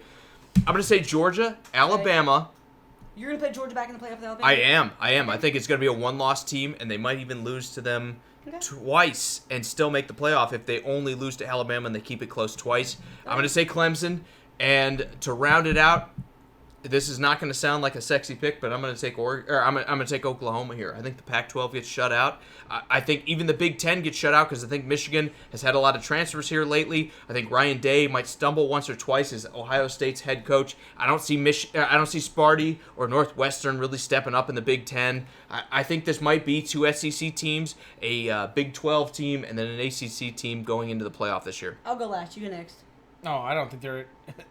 I'm going to say Georgia, Alabama.
You're going to put Georgia back in the playoff with Alabama?
I am. I think it's going to be a one-loss team, and they might even lose to them twice and still make the playoff if they only lose to Alabama and they keep it close twice. I'm going to say Clemson, and to round it out, this is not going to sound like a sexy pick, but I'm going to take I'm going to take Oklahoma here. I think the Pac-12 gets shut out. I think even the Big Ten gets shut out because I think Michigan has had a lot of transfers here lately. I think Ryan Day might stumble once or twice as Ohio State's head coach. I don't see Sparty or Northwestern really stepping up in the Big Ten. I think this might be 2 SEC teams, a Big 12 team, and then an ACC team going into the playoff this year.
I'll go last. You go next.
No, I don't think they're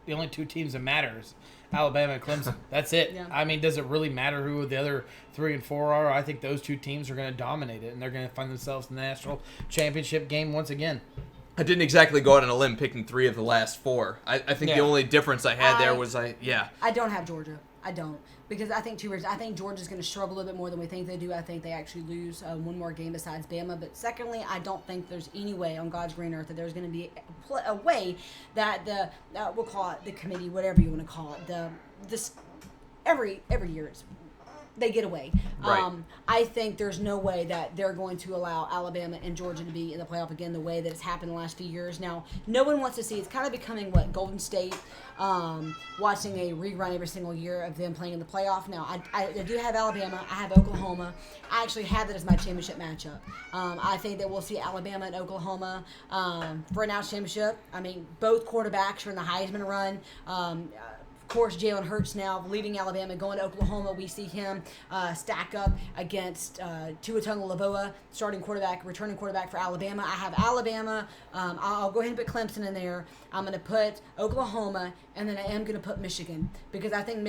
the only 2 teams that matters. Alabama and Clemson. That's it.
Yeah.
I mean, does it really matter who the other 3 and 4 are? I think those 2 teams are going to dominate it, and they're going to find themselves in the national championship game once again.
I didn't exactly go out on a limb picking 3 of the last 4. I think the only difference I had there was
I don't have Georgia. I don't. Because I think 2 reasons. I think Georgia's going to struggle a little bit more than we think they do. I think they actually lose one more game besides Bama. But secondly, I don't think there's any way on God's green earth that there's going to be a way that we'll call it the committee, whatever you want to call it, every year they get away.
Right.
I think there's no way that they're going to allow Alabama and Georgia to be in the playoff again the way that it's happened the last few years. Now, no one wants to see it's kind of becoming Golden State, watching a rerun every single year of them playing in the playoff. Now, I do have Alabama. I have Oklahoma. I actually have that as my championship matchup. I think that we'll see Alabama and Oklahoma for a national championship. I mean, both quarterbacks are in the Heisman run. Of course, Jalen Hurts now leaving Alabama, going to Oklahoma. We see him stack up against Tua Tagovailoa, returning quarterback for Alabama. I have Alabama. I'll go ahead and put Clemson in there. I'm going to put Oklahoma, and then I am going to put Michigan because I think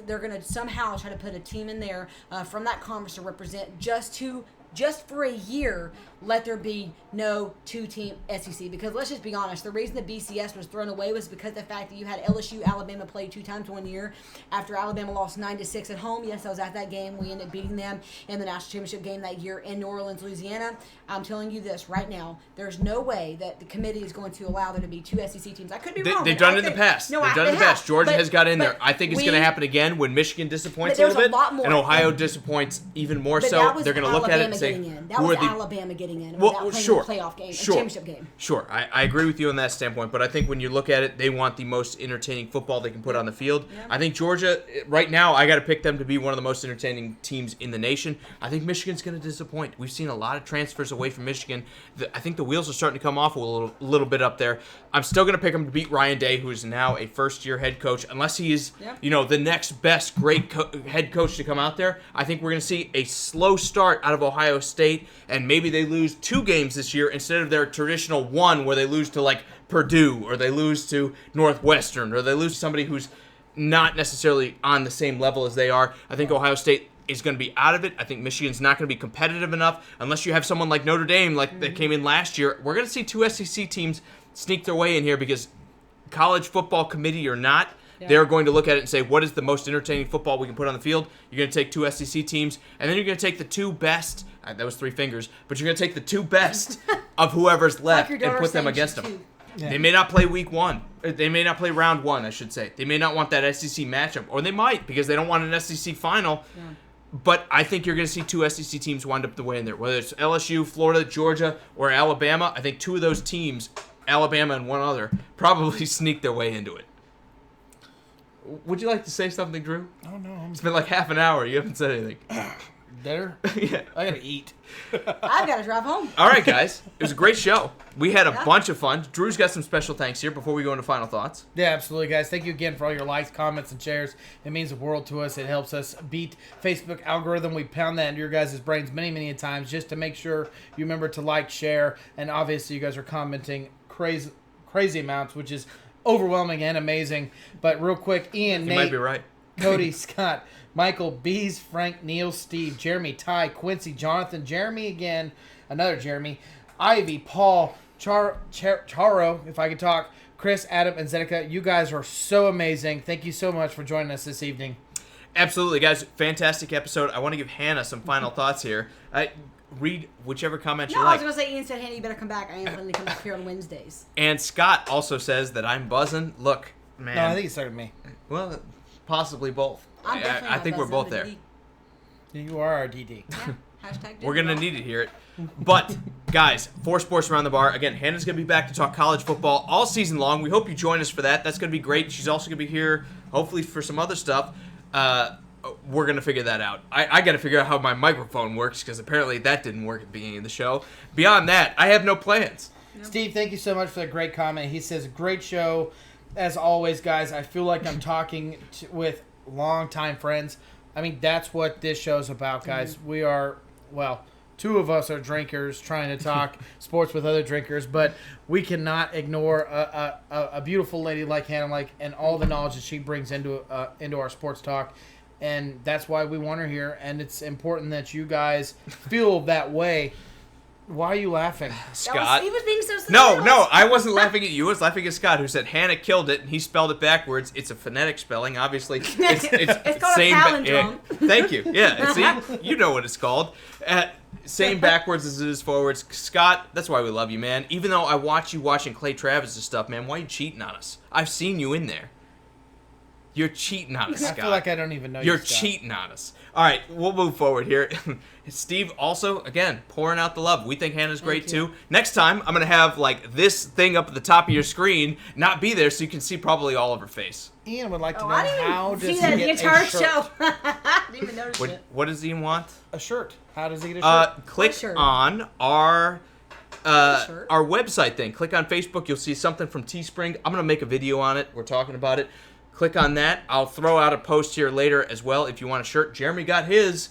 they're going to somehow try to put a team in there from that conference to represent just for a year, let there be no 2-team SEC. Because let's just be honest, the reason the BCS was thrown away was because of the fact that you had LSU, Alabama play 2 times 1 year. After Alabama lost 9-6 at home, yes, I was at that game. We ended up beating them in the national championship game that year in New Orleans, Louisiana. I'm telling you this right now, there's no way that the committee is going to allow there to be 2 SEC teams. I could be wrong.
They've done it in the past. Georgia has got in there. I think it's going to happen again when Michigan disappoints a little bit, and Ohio disappoints even more so. They're going to look at it and say,
that was Alabama getting in without playing a playoff game, a championship game.
Sure, I agree with you on that standpoint, but I think when you look at it, they want the most entertaining football they can put on the field. Yeah. I think Georgia, right now, I got to pick them to be one of the most entertaining teams in the nation. I think Michigan's going to disappoint. We've seen a lot of transfers away from Michigan. I think the wheels are starting to come off a little bit up there. I'm still going to pick them to beat Ryan Day, who is now a first-year head coach, unless he is, the next best great head coach to come out there. I think we're going to see a slow start out of Ohio State, and maybe they lose 2 games this year instead of their traditional 1 where they lose to Purdue or they lose to Northwestern or they lose to somebody who's not necessarily on the same level as they are. I think Ohio State is going to be out of it. I think Michigan's not going to be competitive enough unless you have someone like Notre Dame that came in last year. We're going to see 2 SEC teams sneak their way in here because college football committee or not, they're going to look at it and say, what is the most entertaining football we can put on the field? You're going to take 2 SEC teams, and then you're going to take the 2 best. That was 3 fingers. But you're going to take the 2 best of whoever's left and put them against them. Yeah. They may not play week 1. They may not play round 1, I should say. They may not want that SEC matchup. Or they might because they don't want an SEC final. Yeah. But I think you're going to see 2 SEC teams wind up the way in there. Whether it's LSU, Florida, Georgia, or Alabama, I think 2 of those teams, Alabama and one other, probably sneak their way into it. Would you like to say something, Drew?
Oh, no.
It's been like half an hour. You haven't said anything.
Dinner?
Yeah.
I gotta eat.
I've got to drive home.
All right, guys. It was a great show. We had a
Yeah.
bunch of fun. Drew's got some special thanks here before we go into final thoughts.
Yeah, absolutely, guys. Thank you again for all your likes, comments, and shares. It means the world to us. It helps us beat Facebook algorithm. We pound that into your guys' brains many, many times just to make sure you remember to like, share, and obviously you guys are commenting crazy amounts, which is overwhelming and amazing. But real quick, Ian,
You
Nate,
might be right.
Cody, Scott, Michael, Bees, Frank, Neil, Steve, Jeremy, Ty, Quincy, Jonathan, Jeremy again, another Jeremy, Ivy, Paul, Charo, if I could talk, Chris, Adam, and Zedekiah. You guys are so amazing. Thank you so much for joining us this evening.
Absolutely, guys. Fantastic episode. I want to give Hannah some final thoughts here. Read whichever comment you
No, I
like.
was going to say, Ian said, Hannah, you better come back. I am planning to come back here on Wednesdays.
And Scott also says that I'm buzzing. Look, man.
No, I think he started me.
Well, possibly both.
I'm definitely
I think we're both there.
You are our DD.
Yeah. Hashtag
We're going to need to hear it. But, guys, for Sports Around the Bar, again, Hannah's going to be back to talk college football all season long. We hope you join us for that. That's going to be great. She's also going to be here, hopefully, for some other stuff. We're going to figure that out. I got to figure out how my microphone works because apparently that didn't work at the beginning of the show. Beyond that, I have no plans.
Steve, thank you so much for the great comment. He says, great show. As always, guys, I feel like I'm talking with longtime friends. I mean, that's what this show's about, guys. We are, well, two of us are drinkers trying to talk sports with other drinkers, but we cannot ignore a beautiful lady like Hannah, and all the knowledge that she brings into our sports talk. And that's why we want her here, and it's important that you guys feel that way. Why are you laughing?
Scott.
He was being so
No, I wasn't laughing at you. I was laughing at Scott, who said Hannah killed it, and he spelled it backwards. It's a phonetic spelling, obviously.
It's called a palindrome.
Thank you. Yeah, see, you know what it's called. Same backwards as it is forwards. Scott, that's why we love you, man. Even though I watch you watching Clay Travis' stuff, man, why are you cheating on us? I've seen you in there. You're cheating on us, Scott.
I feel like I don't even know
You're
Scott.
cheating on us. All right, we'll move forward here. Steve also, again, pouring out the love. We think Hannah's great too. Next time, I'm going to have this thing up at the top of your screen not be there so you can see probably all of her face.
Ian would like to know
I didn't
how
even
does
see
he
that
get
the entire
a shirt?
show. I didn't even notice it.
What does Ian want?
A shirt. How does he get a shirt?
Click
shirt?
on our
Shirt?
our website thing. Click on Facebook. You'll see something from Teespring. I'm going to make a video on it. We're talking about it. Click on that. I'll throw out a post here later as well if you want a shirt. Jeremy got his.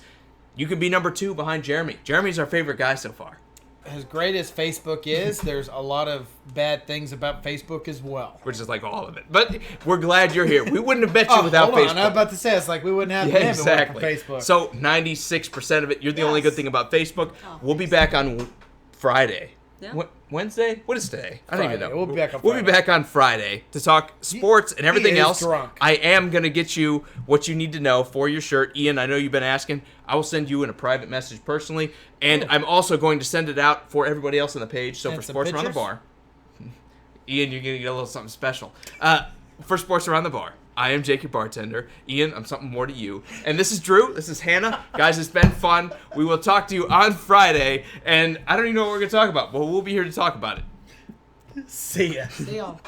You can be number 2 behind Jeremy. Jeremy's our favorite guy so far.
As great as Facebook is, there's a lot of bad things about Facebook as well.
Which is like all of it. But we're glad you're here. We wouldn't have met you without
hold
Facebook.
on. I'm about to say, it's like we wouldn't have
Yeah,
him
exactly.
Facebook.
So 96% of it, you're the only good thing about Facebook.
Oh,
We'll be back on Friday.
Yeah.
Wednesday? What is today? I don't even
Friday.
know.
We'll be back on
We'll be
Friday.
back on Friday to talk sports and everything
is
else.
drunk.
I am going to get you what you need to know for your shirt. Ian, I know you've been asking. I will send you in a private message personally. And I'm also going to send it out for everybody else on the page. So
And
for
some
Sports Around the
pictures?
Bar. Ian, you're going to get a little something special. For Sports Around the Bar, I am Jake, your bartender. Ian, I'm something more to you. And this is Drew. This is Hannah. Guys, it's been fun. We will talk to you on Friday. And I don't even know what we're going to talk about, but we'll be here to talk about it.
See ya.
See y'all.